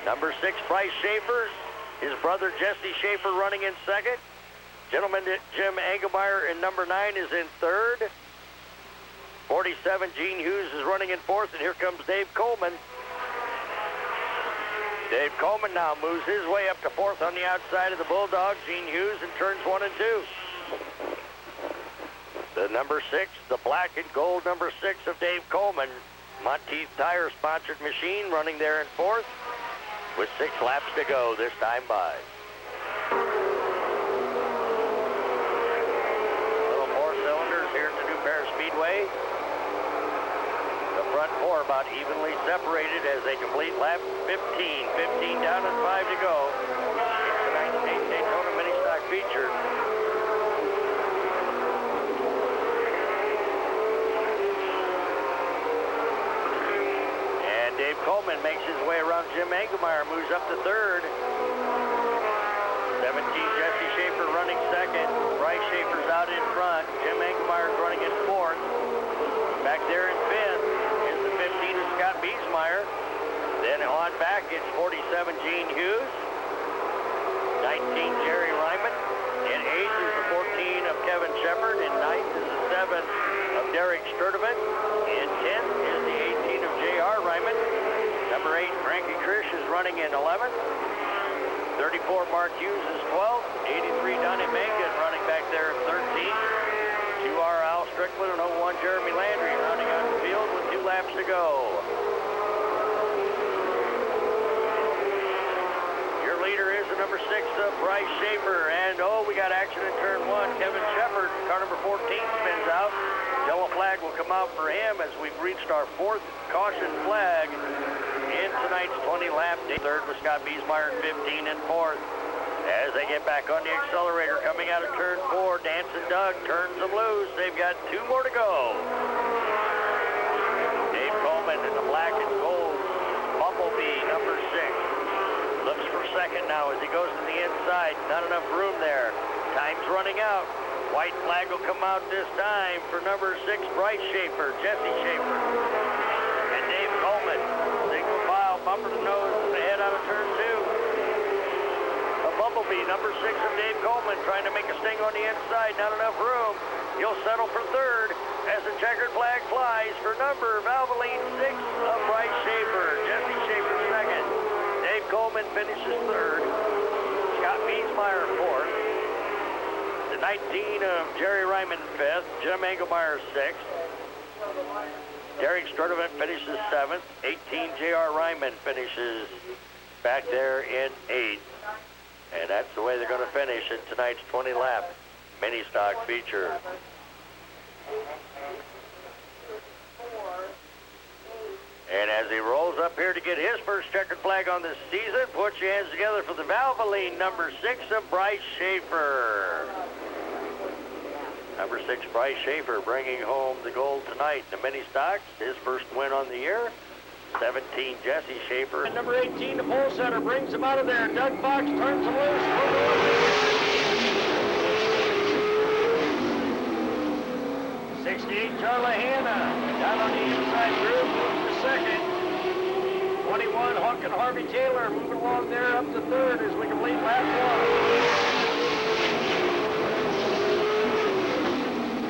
Number 6, Bryce Schaefer. His brother Jesse Schaefer running in second. Gentleman Jim Engelmeyer in number 9 is in third. 47 Gene Hughes is running in fourth, and here comes Dave Coleman. Dave Coleman now moves his way up to fourth on the outside of the Bulldog, Gene Hughes, in turns 1 and 2. The number 6, the black and gold number 6 of Dave Coleman, Monteith Tire sponsored machine, running there in fourth with 6 laps to go this time by. Little 4 cylinders here at the new Paris Speedway. The front 4 4 about evenly separated as they complete lap 15. 15 down and 5 to go. It's tonight's Daytona mini stock feature. And Dave Coleman makes his way around Jim Engelmeyer, moves up to third. 17 Jesse Schaefer running second. Bryce Schaefer's out in front. Jim Engelmeyer's running in fourth. Back there in fifth is the 15 of Scott Biesmeyer. Then on back it's 47 Gene Hughes. 19 Jerry Ryman. In eighth is the 14 of Kevin Shepard. In ninth is the 7 of Derek Sturdivant. In 10th is the 18 of J.R. Ryman. Number 8 Frankie Krish is running in 11th. 34 Mark Hughes is 12th. 83 Donnie Mangan running back there at 13th. 2R Al Strickland and 01 Jeremy Landry running out the field with 2 laps to go. Your leader is the number 6 of Bryce Schaefer. And we got action in turn 1. Kevin Shepard, car number 14, spins out. Yellow flag will come out for him as we've reached our 4th caution flag in tonight's 20-lap day. Third was Scott Biesmeyer in 15 and 4th. As they get back on the accelerator coming out of turn 4, Dancing Doug turns them loose. They've got 2 more to go. Dave Coleman in the black and gold Bumblebee, number 6. Looks for second now as he goes to the inside. Not enough room there. Time's running out. White flag will come out this time for number 6, Bryce Schaefer, Jesse Schaefer. And Dave Coleman, single file, bumper to nose, ahead out of turn 2. A Bumblebee, number 6 of Dave Coleman, trying to make a sting on the inside, not enough room. He'll settle for third as the checkered flag flies for number Valvoline 6 of Bryce Schaefer. Jesse Schaefer second. Dave Coleman finishes third. Scott Biesmeyer fourth. The 19 of Jerry Ryman fifth. Jim Engelmeyer sixth. Derek Sturdivant finishes 7th. 18 J.R. Ryman finishes back there in 8th. And that's the way they're going to finish in tonight's 20-lap mini stock feature. And as he rolls up here to get his first checkered flag on the season, put your hands together for the Valvoline number 6 of Bryce Schaefer. Number 6, Bryce Schaefer, bringing home the gold tonight in the mini stocks. His first win on the year. 17, Jesse Schaefer. And number 18, the pole setter, brings him out of there. Doug Fox turns him loose. 68, Charlie Hanna, down on the inside group, moves to second. 21, Hawk and Harvey Taylor, moving along there up to third as we complete lap 1.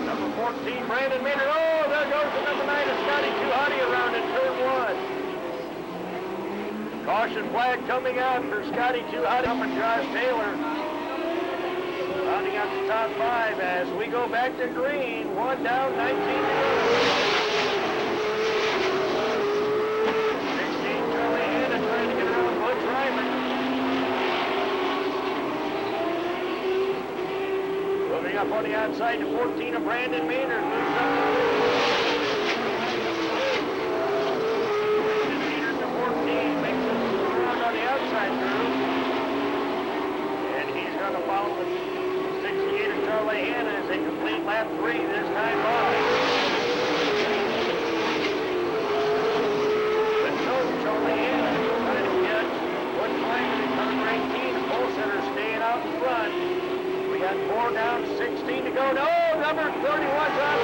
Number 14, Brandon Maynard. Oh, there goes the number 9 of Scotty Tuhati around in turn 1. Caution flag coming out for Scotty Tuhati up and Josh Taylor. Rounding out the top 5 as we go back to green. 1 down, 19 to go. 16, Charlie Hanna trying to get around Butch Ryman. Moving up on the outside to 14 of Brandon Maynard. Moves up to Brandon Maynard to 14. Makes it around on the outside group. And he's going to follow the 68 of Charlie Hanna as they complete lap 3 this time by. But no, Charlie Hanna trying to get one flag in number 18. The pole setter staying out in front. We got 4 down, 16 to go. No, number 31's out.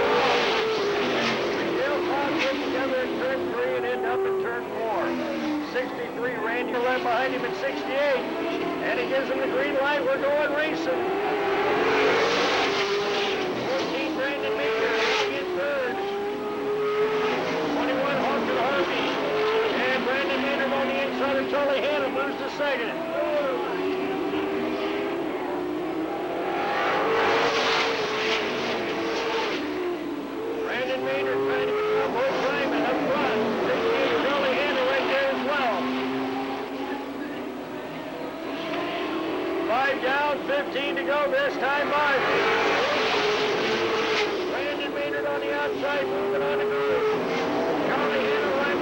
They'll get together in turn 3 and end up in turn 4. 63, Randy right behind him at 68. And he gives him the green light. We're going racing. 14, Brandon Maynard, in third. 21, Hawk and Harvey. And Brandon Maynard on the inside of Charlie Hanna moves to second. Brandon Maynard trying to get around Butch Ryman up front. 68, Charlie Hanna right there as well. 5 down, 15 to go this time by. Brandon Maynard on the outside, moving on the group. Charlie Hanna right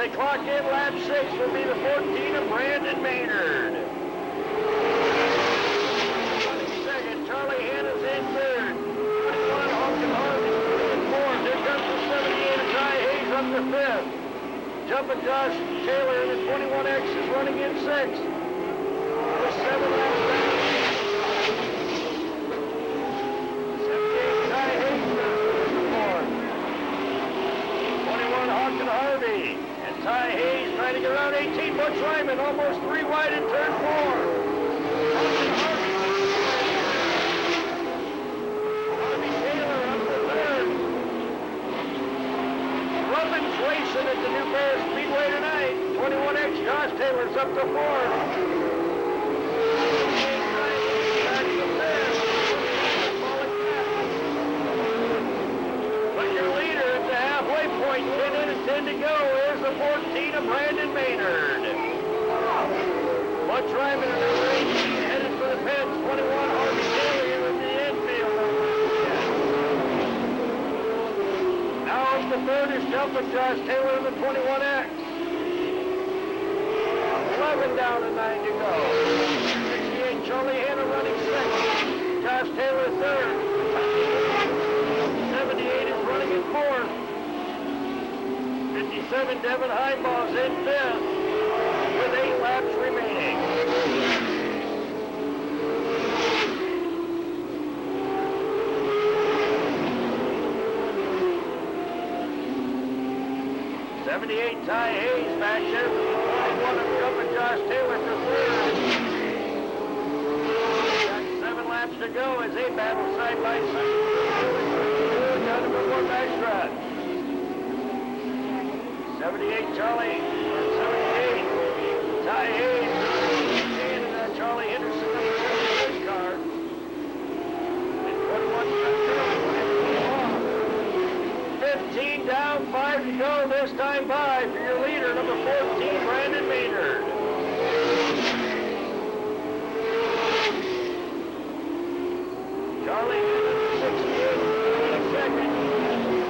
they clock in lap 6 will be the 14 of Brandon Maynard. Second, Charlie Hanna's in third. 21, Hawken Harvey in fourth. Here comes the 78 of Ty Hayes up to fifth. Jumping Josh Taylor in the 21X is running in sixth. With 7 laps down. 78 Ty Hayes in fourth. 21 Hawken Harvey. And Ty Hayes trying to get around 18. Butch Ryman almost 3 wide in turn 4. Hawken Harvey. Harvey Taylor up to third. Rubbin's racing at the new Paris Speedway tonight. 21X Josh Taylor's up to fourth. Back to fifth. But your leader at the halfway point, 10 in and 10 to go, is the 14 of Brandon Maynard. Butch Ryman in number 18 headed for the pits. 21 Harvey Taylor in the infield. Now up the third is Jumping Josh Taylor in the 21X. 11 down and 9 to go. 68 Charlie Hanna running second. Josh Taylor third. 78 is running in fourth. 57 Devin Heimbaugh's in fifth with 8 laps remaining. Ty Hayes back there for the 21 of Jumping Josh Taylor for third. Got 7 laps to go as they battle side by side. Down to one more backstretch. 78 Charlie, or 78 Ty Hayes, and Charlie Henderson in the car. And 21 15 down, 5 to go this time by for your leader, number 14, Brandon Maynard. Charlie Henderson, 68, second.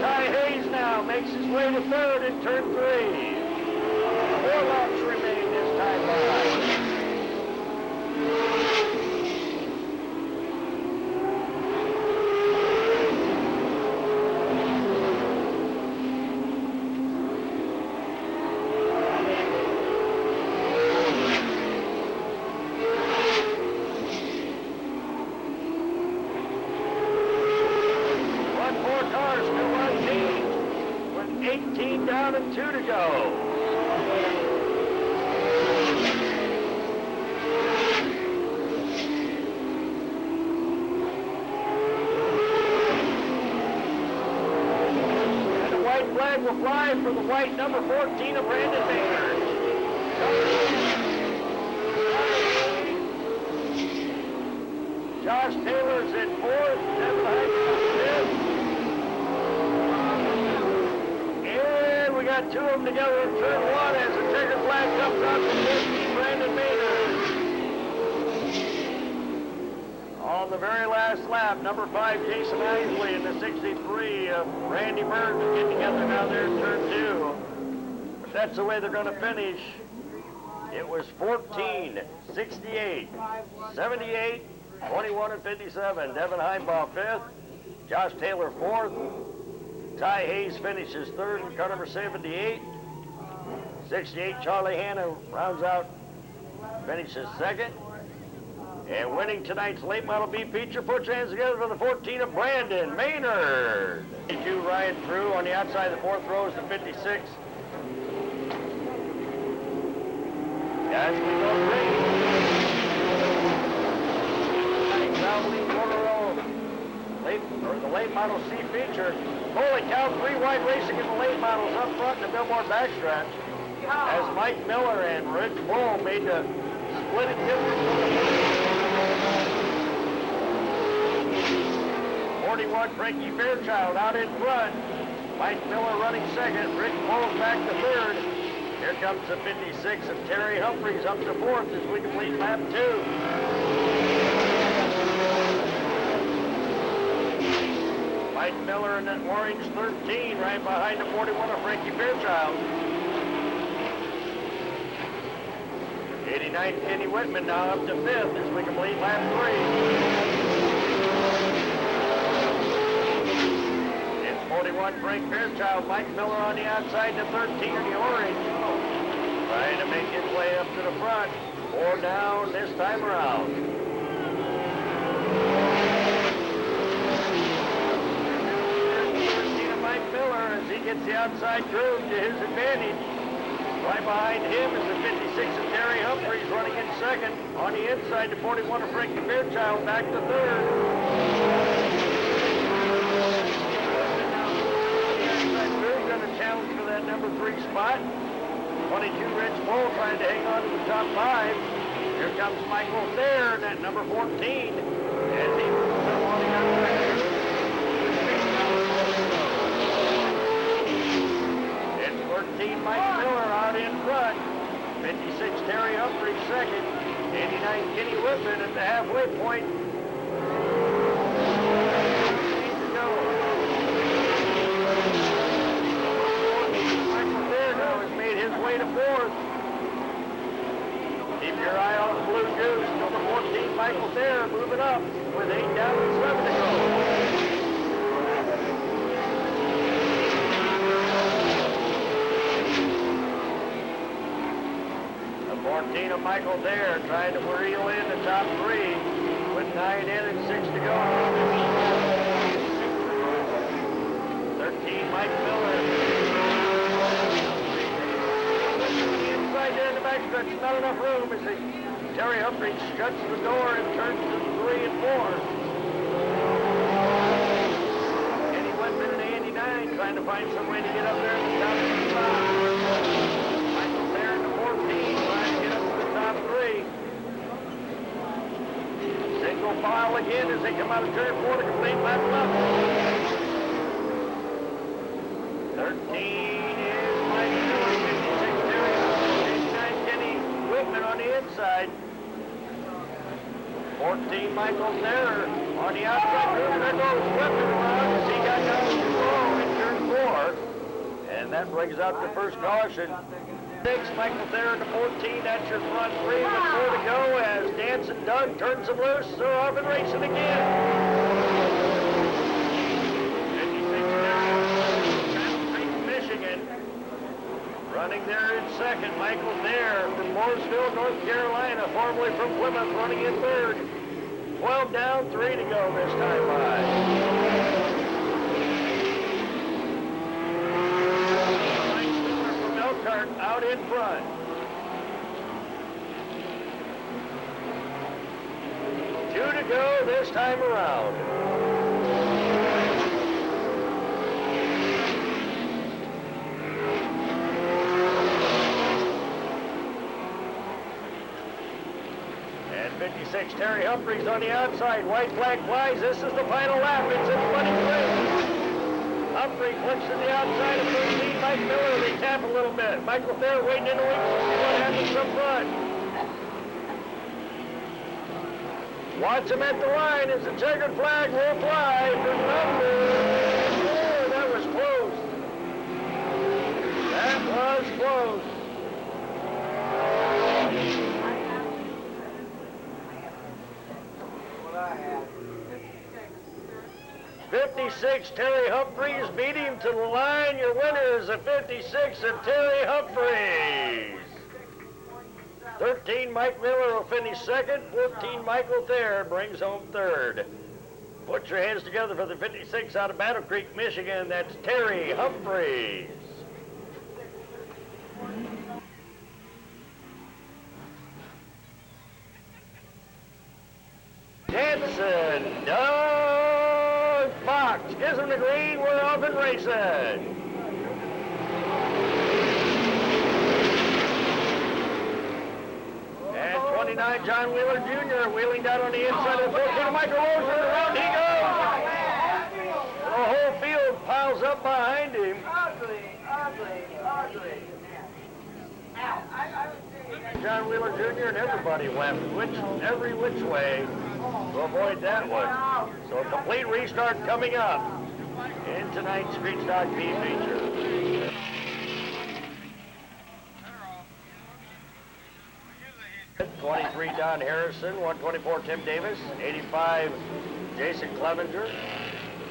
Ty Hayes now makes his way to third in turn 3. 4 laps remain this time by. Down and 2 to go. And the white flag will fly for the white number 14 of Brandon Maynard. Josh Taylor's in 4th. Devin Heimbaugh's 5th. We got 2 of them together in turn 1 as the checkered flag comes out to 15, Brandon Maynard. On the very last lap, number 5, Jason Isley, and the 63 of Randy Burns get together now there in turn 2. But that's the way they're going to finish. It was 14, 68, 78, 21, and 57. Devin Heimbaugh 5th, Josh Taylor 4th. Ty Hayes finishes 3rd in car number 78. 68 Charlie Hanna rounds out, finishes 2nd. And winning tonight's late model B feature, put your hands together for the 14 of Brandon Maynard. 52 Ryan through on the outside of the 4th row is the 56. As we go green. South quarter row. The late model C feature. Holy cow, 3 wide racing in the late models up front in the Billboard backstretch. As Mike Miller and Rich Bull made the split it difference. 41 Frankie Fairchild out in front. Mike Miller running 2nd. Rich Bull's back to 3rd. Here comes the 56 of Terry Humphreys up to 4th as we complete lap 2. Mike Miller in that orange 13 right behind the 41 of Frankie Fairchild. 89 Kenny Whitman now up to 5th as we complete lap 3. It's 41 Frank Fairchild. Mike Miller on the outside to 13 in the orange. Trying to make his way up to the front. 4 down this time around. Mike Miller as he gets the outside groove to his advantage. Right behind him is the 56 of Terry Humphreys running in second. On the inside, the 41 of Frankie Fairchild back to third. Groove going to challenge for that number 3 spot. 22 Rich Bull trying to hang on to the top 5. Here comes Michael Thayer, that number 14. As he moves up on the outside. It's 13 Mike Miller out in front. 56 Terry Humphreys second. 89 Kenny Whitman at the halfway point. Michael Thayer now has made his way to 4th. Keep your eye on the blue goose. Number 14 Michael Thayer moving up with 8 down and 7 to go. 14 of Michael Thayer trying to reel in the top 3 with 9 in and 6 to go. 13 Mike Miller. Inside there in the backstretch, not enough room as Terry Humphreys shuts the door and turns to 3 and 4. Kenny Whitman and 89 trying to find some way to get up there in the top 5. Michael Thayer in the 14. Top 3. Single file again as they come out of turn 4 to complete lap 11. 13 is Mike Miller, 56 Terry, 89 Kenny Whitman on the inside. 14 Michael Thayer on the outside. There goes Whitman around as he got down too low in turn 4. And that brings out the first caution. 6, Michael Thayer to 14, that's your front 3 with 4 to go as Dancing Doug turns them loose. They're off and racing again. 56 Michigan. Running there in second, Michael Thayer from Mooresville, North Carolina, formerly from Plymouth, running in third. 12 down, 3 to go this time by. Out in front. 2 to go this time around. And 56 Terry Humphreys on the outside. White flag flies. This is the final lap. It's in 23. Humphrey flips to the outside of 13. Mike Miller, they tap a little bit. Michael Thayer waiting in the wings to see what happens up front. Watch him at the line as the checkered flag will fly for number 4. That was close. That was close. 56 Terry Humphreys beat him to the line. Your winner is a 56 of Terry Humphreys. 13 Mike Miller will finish second. 14 Michael Thayer brings home third. Put your hands together for the 56 out of Battle Creek, Michigan. That's Terry Humphreys. Hanson, Doug Fox, gives him the green, we're off and racing. And 29, John Wheeler Jr. wheeling down on the inside of the 14, Michael Rosen, around he goes. The whole field piles up behind him. John Wheeler Jr. and everybody left every which way to avoid that one. So a complete restart coming up in tonight's Street Stock P feature. Don Harrison, 124 Tim Davis, 85 Jason Clevenger,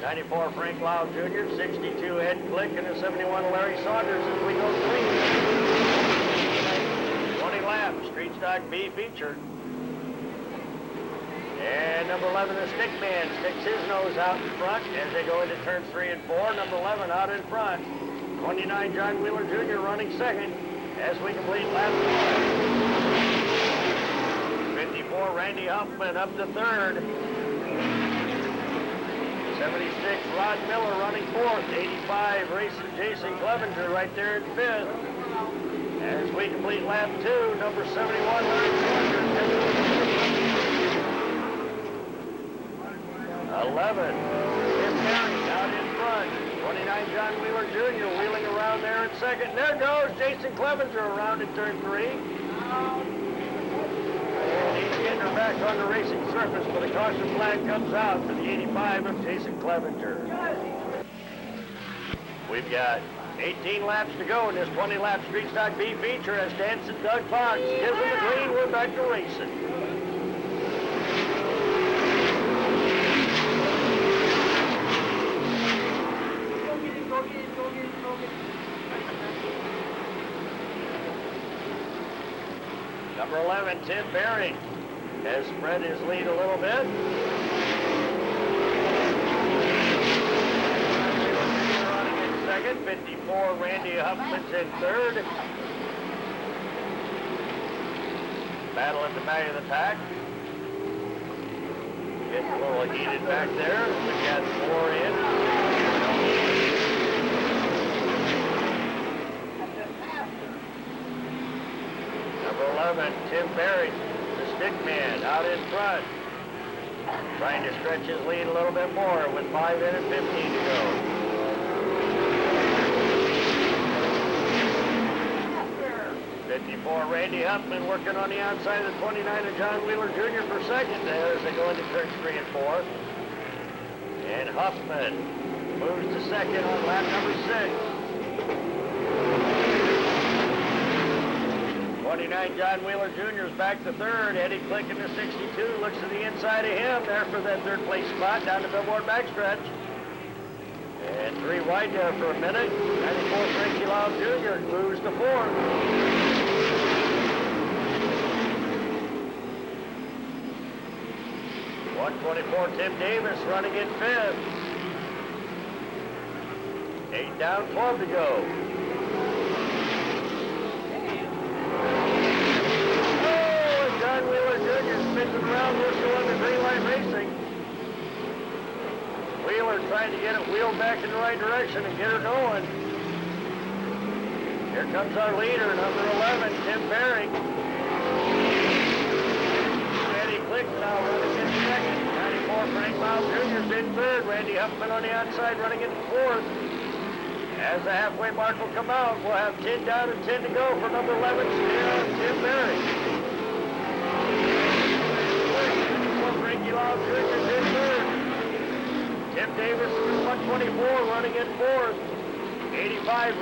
94 Frank Lau Jr., 62 Ed Click, and a 71 Larry Saunders as we go clean. 20 laps, Street Stock B feature. And number 11, the stick man, sticks his nose out in front as they go into turns 3 and 4. Number 11 out in front. 29, John Wheeler Jr. running second as we complete lap 1. 54, Randy Huffman up to third. 76, Rod Miller running fourth. 85, Jason Clevenger right there in fifth. As we complete lap 2, number 71, Larry Saunders. 11, Tim Herring out in front. 29, John Wheeler Jr. wheeling around there in second. And there goes Jason Clevenger around in turn 3. And he's getting her back on the racing surface, but a caution flag comes out for the 85 of Jason Clevenger. We've got 18 laps to go in this 20-lap Street Stock B feature as Dancing Doug Fox gives them the green. We're back to racing. Number 11, Tim Berry, has spread his lead a little bit. Running in second, 54, Randy Huffman's in third. Battle at the back of the pack. Getting a little heated back there. We've got 4 in. Number 11, Tim Berry, the stick man, out in front. Trying to stretch his lead a little bit more with 5 in and 15 to go. 54, Randy Huffman working on the outside of the 29 of John Wheeler Jr. for second there as they go into turns 3 and 4. And Huffman moves to second on lap number 6. 29, John Wheeler Jr. is back to third. Eddie Click in the 62 looks to the inside of him there for that third place spot down the billboard backstretch. And 3 wide there for a minute. 94, Frankie Lau Jr. moves to fourth. 124, Tim Davis running in fifth. 8 down, 12 to go. Around Whistle under green light racing. Wheeler trying to get it wheeled back in the right direction and get her going. Here comes our leader, number 11, Tim Berry. Eddie Click now running in second. 94, Frank Lau Jr. in third. Randy Huffman on the outside running in fourth. As the halfway mark will come out, we'll have 10 down and 10 to go for number 11, Tim Berry. Frankie Lau Jr. in third. Tim Davis, 124, running in fourth. 85,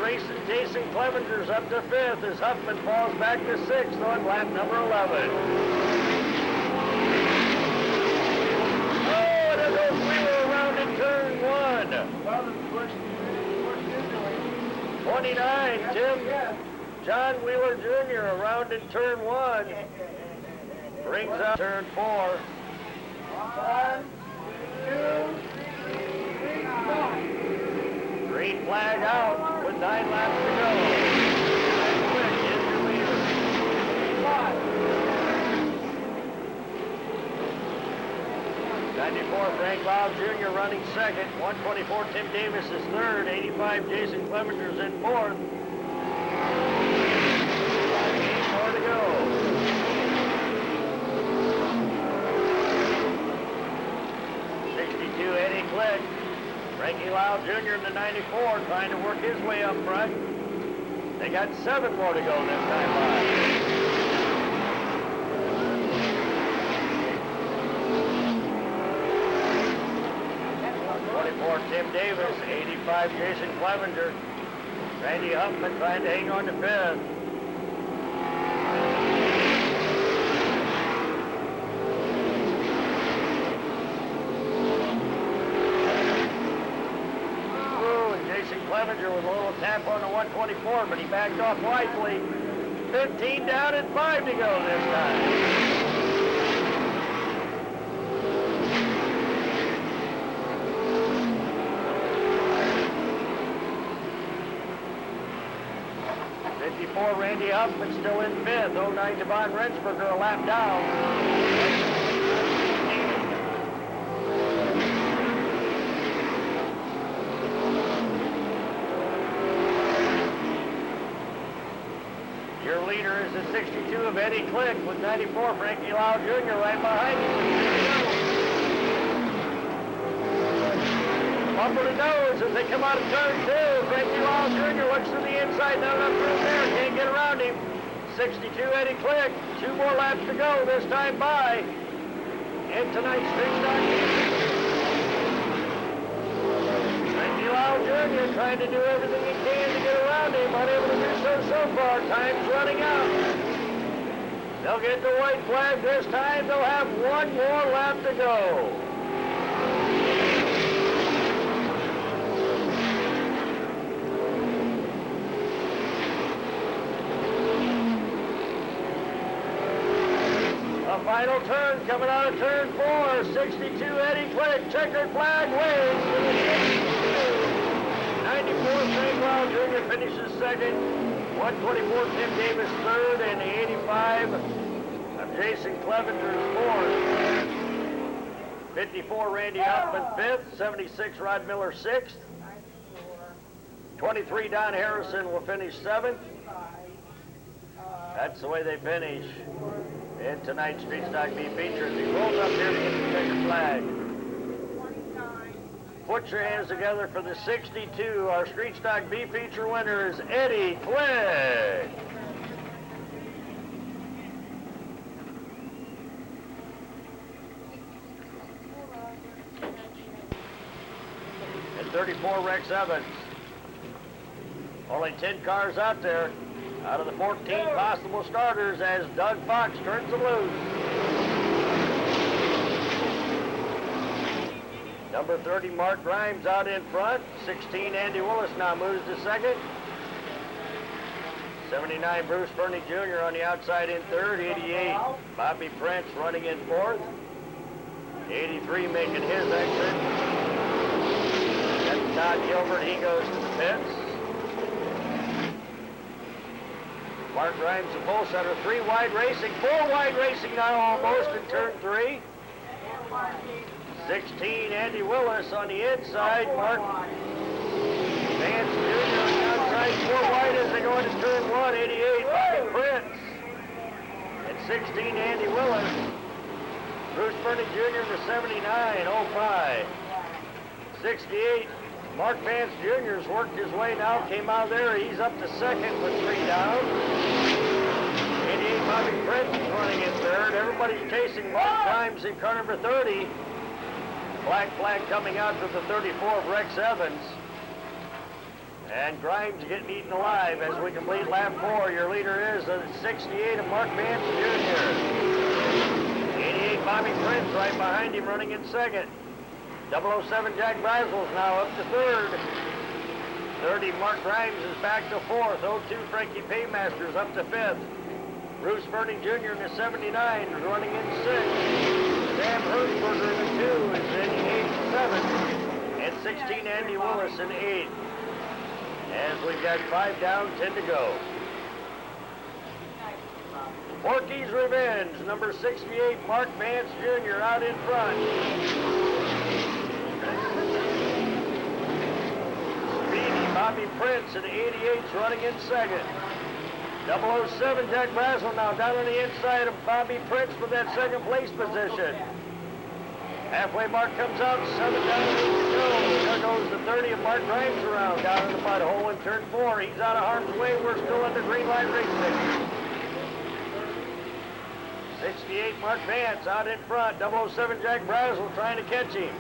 Jason Clevenger's up to fifth as Huffman falls back to sixth on lap number 11. Oh, there goes Wheeler around in turn 1. 29, John Wheeler Jr. around in turn 1. Brings up turn 4. 1, 2, 3, 4. Green flag out with 9 laps to go. And Quick is your leader. 94, Frank Lau Jr. running second. 124, Tim Davis is third. 85, Jason Clevenger's in fourth. 8 more to go. 62, Eddie Click. Frankie Lau Jr. in the 94 trying to work his way up front. They got 7 more to go this time by. 24, Tim Davis. 85, Jason Clevenger. Randy Huffman trying to hang on to fifth. Clevenger with a little tap on the 124, but he backed off wisely. 15 down and 5 to go this time. 54, Randy Huffman still in 5th. 09, Devon Rensberger a lap down. Your leader is the 62 of Eddie Click with 94, Frankie Lau Jr. right behind him. Bumper to nose as they come out of turn 2. Frankie Lau Jr. looks to the inside, not enough room there, can't get around him. 62 Eddie Click, 2 more laps to go, this time by. And tonight's street stock. Frankie Lau Jr. trying to do everything he can to get around him, unable to do so far. Time's running out. They'll get the white flag this time. They'll have 1 more lap to go. Final turn coming out of turn 4. 62 Eddie Click, checkered flag wins. 94 Frank Lau Jr. finishes second. 124 Tim Davis third, and the 85 of Jason Clevenger is fourth. 54 Randy Huffman fifth. 76 Rod Miller sixth. 23 Don Harrison will finish seventh. That's the way they finish in tonight's Street Stock B features. He rolls up here to get the checkered flag. Put your hands together for the 62. Our Street Stock B feature winner is Eddie Click. And 34 Rex Evans. Only 10 cars out there out of the 14 possible starters as Doug Fox turns them loose. Number 30, Mark Grimes out in front. 16, Andy Willis now moves to second. 79, Bruce Fernie Jr. on the outside in third. 88, Bobby Prince running in fourth. 83 making his exit. That's Todd Gilbert, he goes to the pits. Mark Grimes, the pole setter, 3 wide racing, 4 wide racing now almost in turn 3. 16, Andy Willis on the inside. Mark Vance Jr. on the outside, 4 wide as they go into turn 1. 88, Bobby Prince. At 16, Andy Willis. Bruce Fernie Jr. to 79, 05. 68, Mark Vance Jr. has worked his way now, came out there, he's up to second with 3 down. 88, Bobby Prince is running in third. Everybody's chasing Mark Grimes in car number 30. Black flag coming out to the 34 of Rex Evans. And Grimes getting eaten alive as we complete lap 4. Your leader is the 68 of Mark Vance Jr. 88, Bobby Prince right behind him running in second. 007 Jack Brazel's now up to third. 30 Mark Grimes is back to fourth. 02 Frankie Paymaster's up to fifth. Bruce Fernie Jr. in the 79 is running in sixth. Sam Hertzberger in the 2 is in 8th, 7th. And 16 Andy Willis in 8th. As we've got 5 down, 10 to go. Porky's Revenge, number 68 Mark Vance Jr. out in front. Bobby Prince in 88's running in second. 007 Jack Brazel now down on the inside of Bobby Prince for that second place position. Halfway mark comes out, 7 down, 8 to go. There goes the 30 of Mark Grimes around down in the mud hole in turn 4. He's out of harm's way. We're still under green light racing. 68 Mark Vance out in front. 007 Jack Brazel trying to catch him.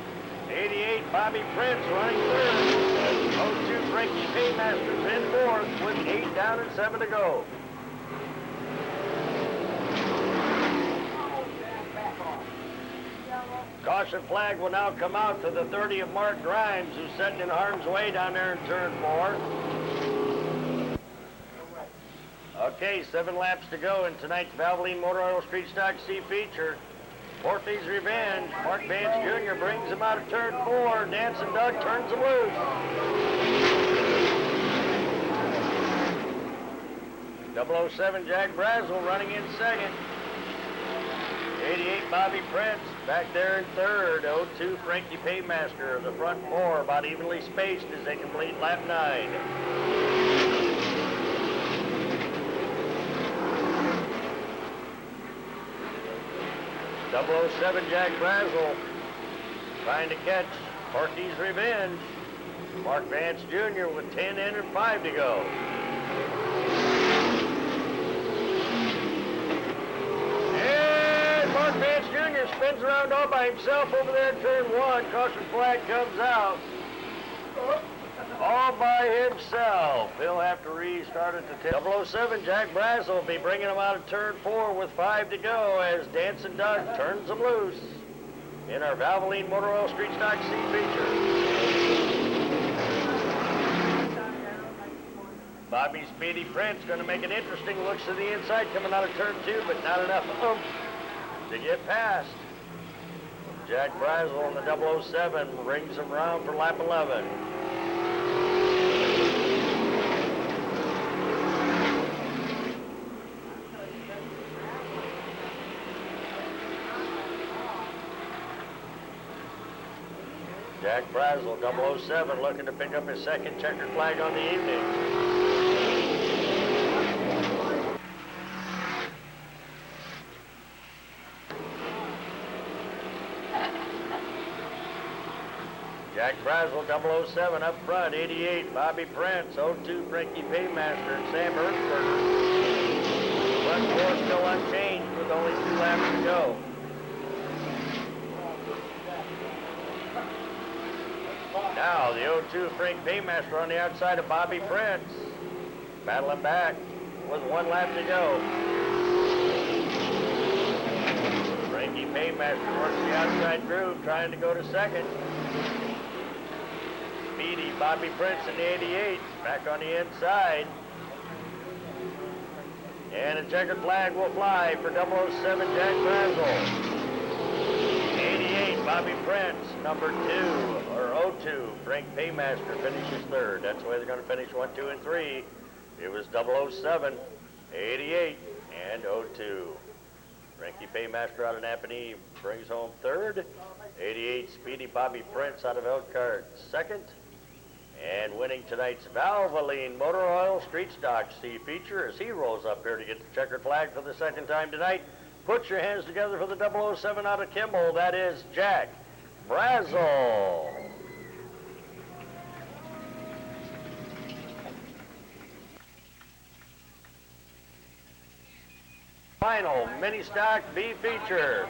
88 Bobby Prince running third. 02 Frankie Paymasters in fourth with 8 down and 7 to go. Caution flag will now come out to the 30 of Mark Grimes, who's sitting in harm's way down there in turn 4. Okay, 7 laps to go in tonight's Valvoline Motor Oil Street Stock C feature. Porthy's Revenge. Mark Vance Jr. brings him out of turn 4. Dancing Doug turns him loose. 007 Jack Brazel running in second. 88 Bobby Prince back there in third. 02 Frankie Paymaster. The front 4 about evenly spaced as they complete lap 9. 007 Jack Brazel trying to catch Porky's Revenge. Mark Vance Jr. with 10 in and 5 to go. And Mark Vance Jr. spins around all by himself over there in turn 1. Caution flag comes out. All by himself. He'll have to restart at the 007 Jack Brazel will be bringing him out of turn 4 with 5 to go as Dancing Doug turns him loose in our Valvoline Motor Oil Street Stock C feature. Bobby Speedy Prince going to make an interesting looks to the inside coming out of turn 2, but not enough oomph to get past. Jack Brazel in the 007 rings him around for lap 11. Jack Brazel, 007, looking to pick up his second checkered flag on the evening. Jack Brazel, 007 up front, 88 Bobby Prince, 02 Frankie Paymaster, and Sam Hertzberger. Front 4 still unchanged with only 2 laps to go. Now, the 02 Frank Paymaster on the outside of Bobby Prince. Battling back with 1 lap to go. Frankie Paymaster works the outside groove, trying to go to second. Speedy Bobby Prince in the 88, back on the inside. And a checkered flag will fly for 007 Jack Brazel. 88 Bobby Prince, number 2, or 02, Frank Paymaster finishes 3rd. That's the way they're going to finish 1, 2, and 3. It was 007, 88, and 02. Frankie Paymaster out of Napanee brings home 3rd. 88 Speedy Bobby Prince out of Elkhart 2nd. And winning tonight's Valvoline Motor Oil Street Stock C feature as he rolls up here to get the checkered flag for the 2nd time tonight. Put your hands together for the 007 out of Kimball. That is Jack Brazel. Final mini stock B feature.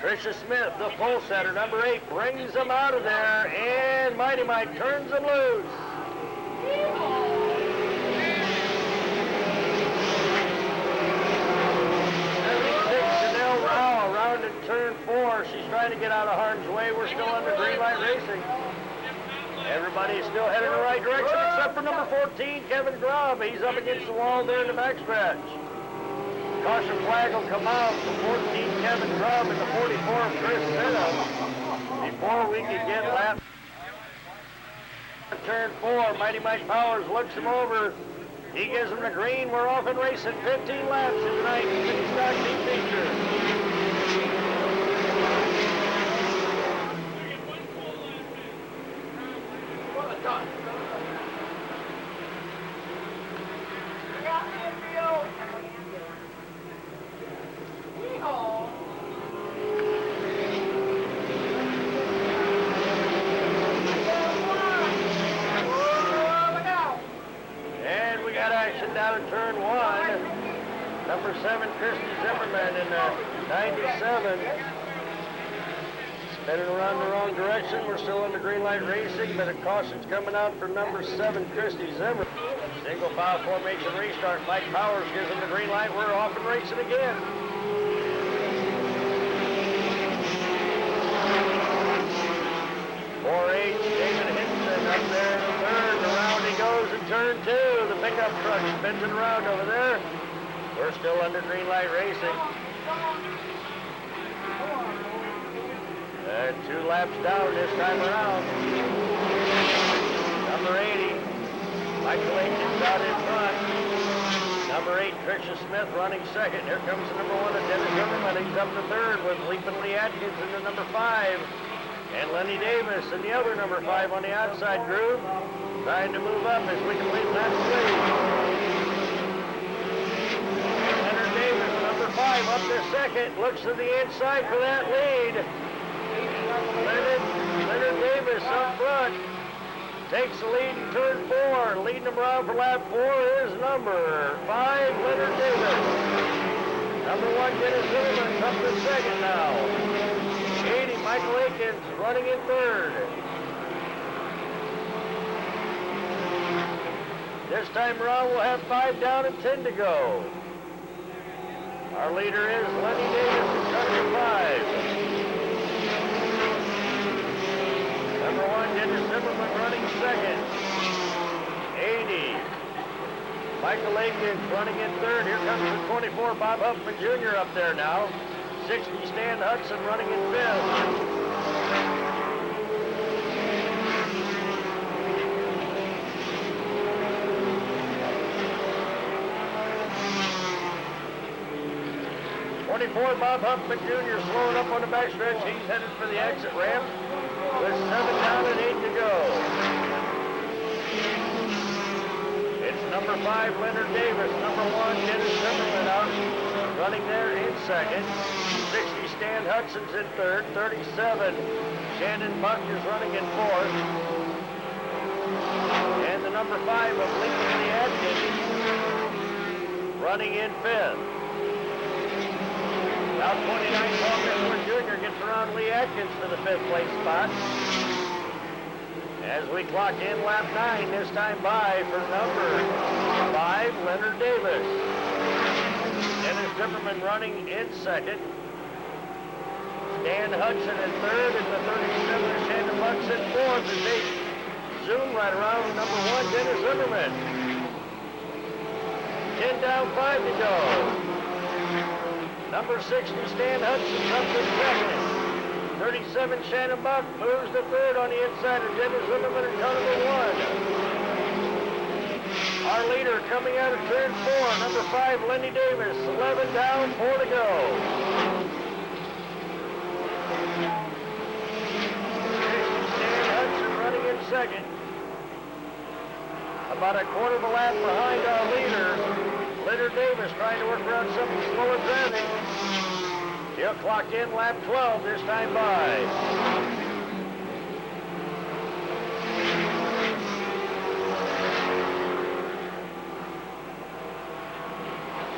Tricia Smith, the full setter, number 8, brings him out of there, and Mighty Mike turns him loose. Around in turn 4. She's trying to get out of harm's way. We're still under green light racing. Everybody's still heading in the right direction except for number 14, Kevin Grubb. He's up against the wall there in the backstretch. Caution flag will come out for 14, Kevin Grubb, and the 44, Chris Sinna. Before we could get lap turn 4, Mighty Mike Powers looks him over. He gives him the green. We're off and racing 15 laps in tonight's mini stock C feature. And we got action down in turn 1. Number 7, Christy Zimmerman in the 97. Spinning around the wrong direction. We're still under green light racing, but a caution's coming out for number 7, Christy Zimmerman. Single file formation restart. Mike Powers gives him the green light. We're off and racing again. 4H David Hinson up there in the third. Around he goes in turn 2. The pickup truck spins it around over there. We're still under green light racing. And 2 laps down this time around. Number 80, Michael Aiken's out in front. Number 8, Tricia Smith running second. Here comes the number 1 of Dennis Zimmerman. He's up to third with Leapin' Lee Atkins in the number 5. And Lenny Davis and the other number 5 on the outside groove, trying to move up as we complete lap 3. Leonard Davis, number 5, up to second. Looks to the inside for that lead. Leonard Davis up front. Takes the lead in turn 4. Leading him around for lap 4 is number 5, Leonard Davis. Number 1, Dennis Zimmerman, up to second now. 80, Michael Aikens running in third. This time around, we'll have 5 down and 10 to go. Our leader is Lenny Davis in turn 5. Number 1, Dennis Zimmerman running second. 80. Michael Aikens running in third. Here comes the 24, Bob Huffman Jr. up there now. 60, Stan Hudson running in fifth. Bob Huffman Jr. slowing up on the backstretch. He's headed for the exit ramp with 7 down and 8 to go. It's number 5, Leonard Davis. Number 1, Dennis Zimmerman out running there in second. 60, Stan Hudson's in third. 37, Shannon Buck is running in fourth. And the number 5 of Lincoln Lee Atkins running in fifth. Now 29, Paul Mishler Jr. gets around Lee Atkins for the 5th place spot. As we clock in lap 9, this time by for number 5, Leonard Davis. Dennis Zimmerman running in second. Dan Hudson in third, and the 37, Shannon Bucks in fourth as they zoom right around with number 1, Dennis Zimmerman. 10 down, 5 to go. Number 60, Stan Hudson up to second. 37, Shannon Buck moves to third on the inside of Dennis Zimmerman in car number 1. Our leader coming out of turn 4, number 5, Lenny Davis. 11 down, 4 to go. 60, Stan Hudson running in second. About a quarter of a lap behind our leader. Leonard Davis trying to work around some slower traffic. He'll clock in lap 12 this time by.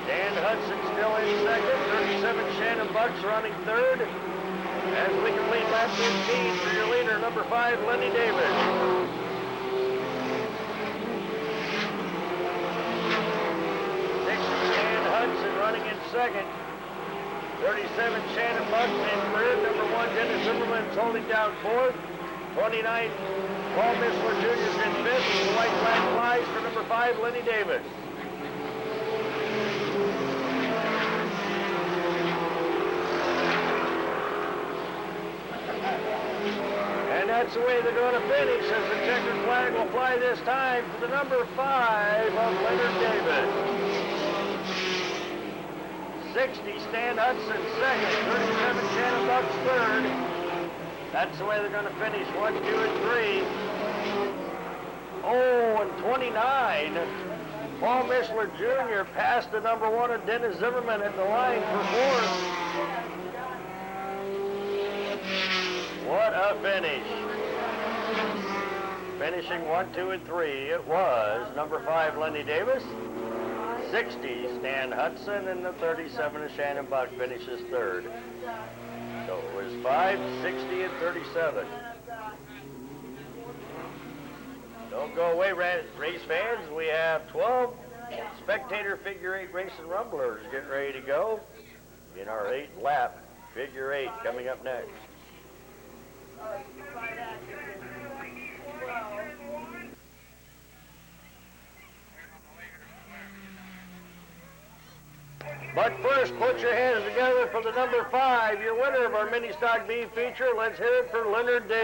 Dan Hudson still in second. 37, Shannon Bucks running third. As we complete lap 15 for your leader, number 5, Lenny Davis. Hudson running in second. 37, Shannon Buck in third. Number 1, Dennis Zimmerman's holding down fourth. 29, Paul Mishler Jr. is in fifth. The white flag flies for number 5, Lenny Davis. And that's the way they're going to finish, as the checkered flag will fly this time for the number 5 of Leonard Davis. 60, Stan Hudson second. 37, Shannon Bucks third. That's the way they're going to finish. 1, 2, and 3. Oh, and 29, Paul Mishler Jr. passed the number 1 of Dennis Zimmerman at the line for fourth. What a finish. Finishing 1, 2, and 3, it was number 5, Lenny Davis. 60, Stan Hudson, and the 37 of Shannon Buck finishes third. So it was 5, 60, and 37. Don't go away, race fans. We have 12 spectator figure 8 racing rumblers getting ready to go in our 8th lap. Figure 8 coming up next. But first, put your hands together for the number 5, your winner of our mini stock B feature. Let's hear it for Leonard Davis.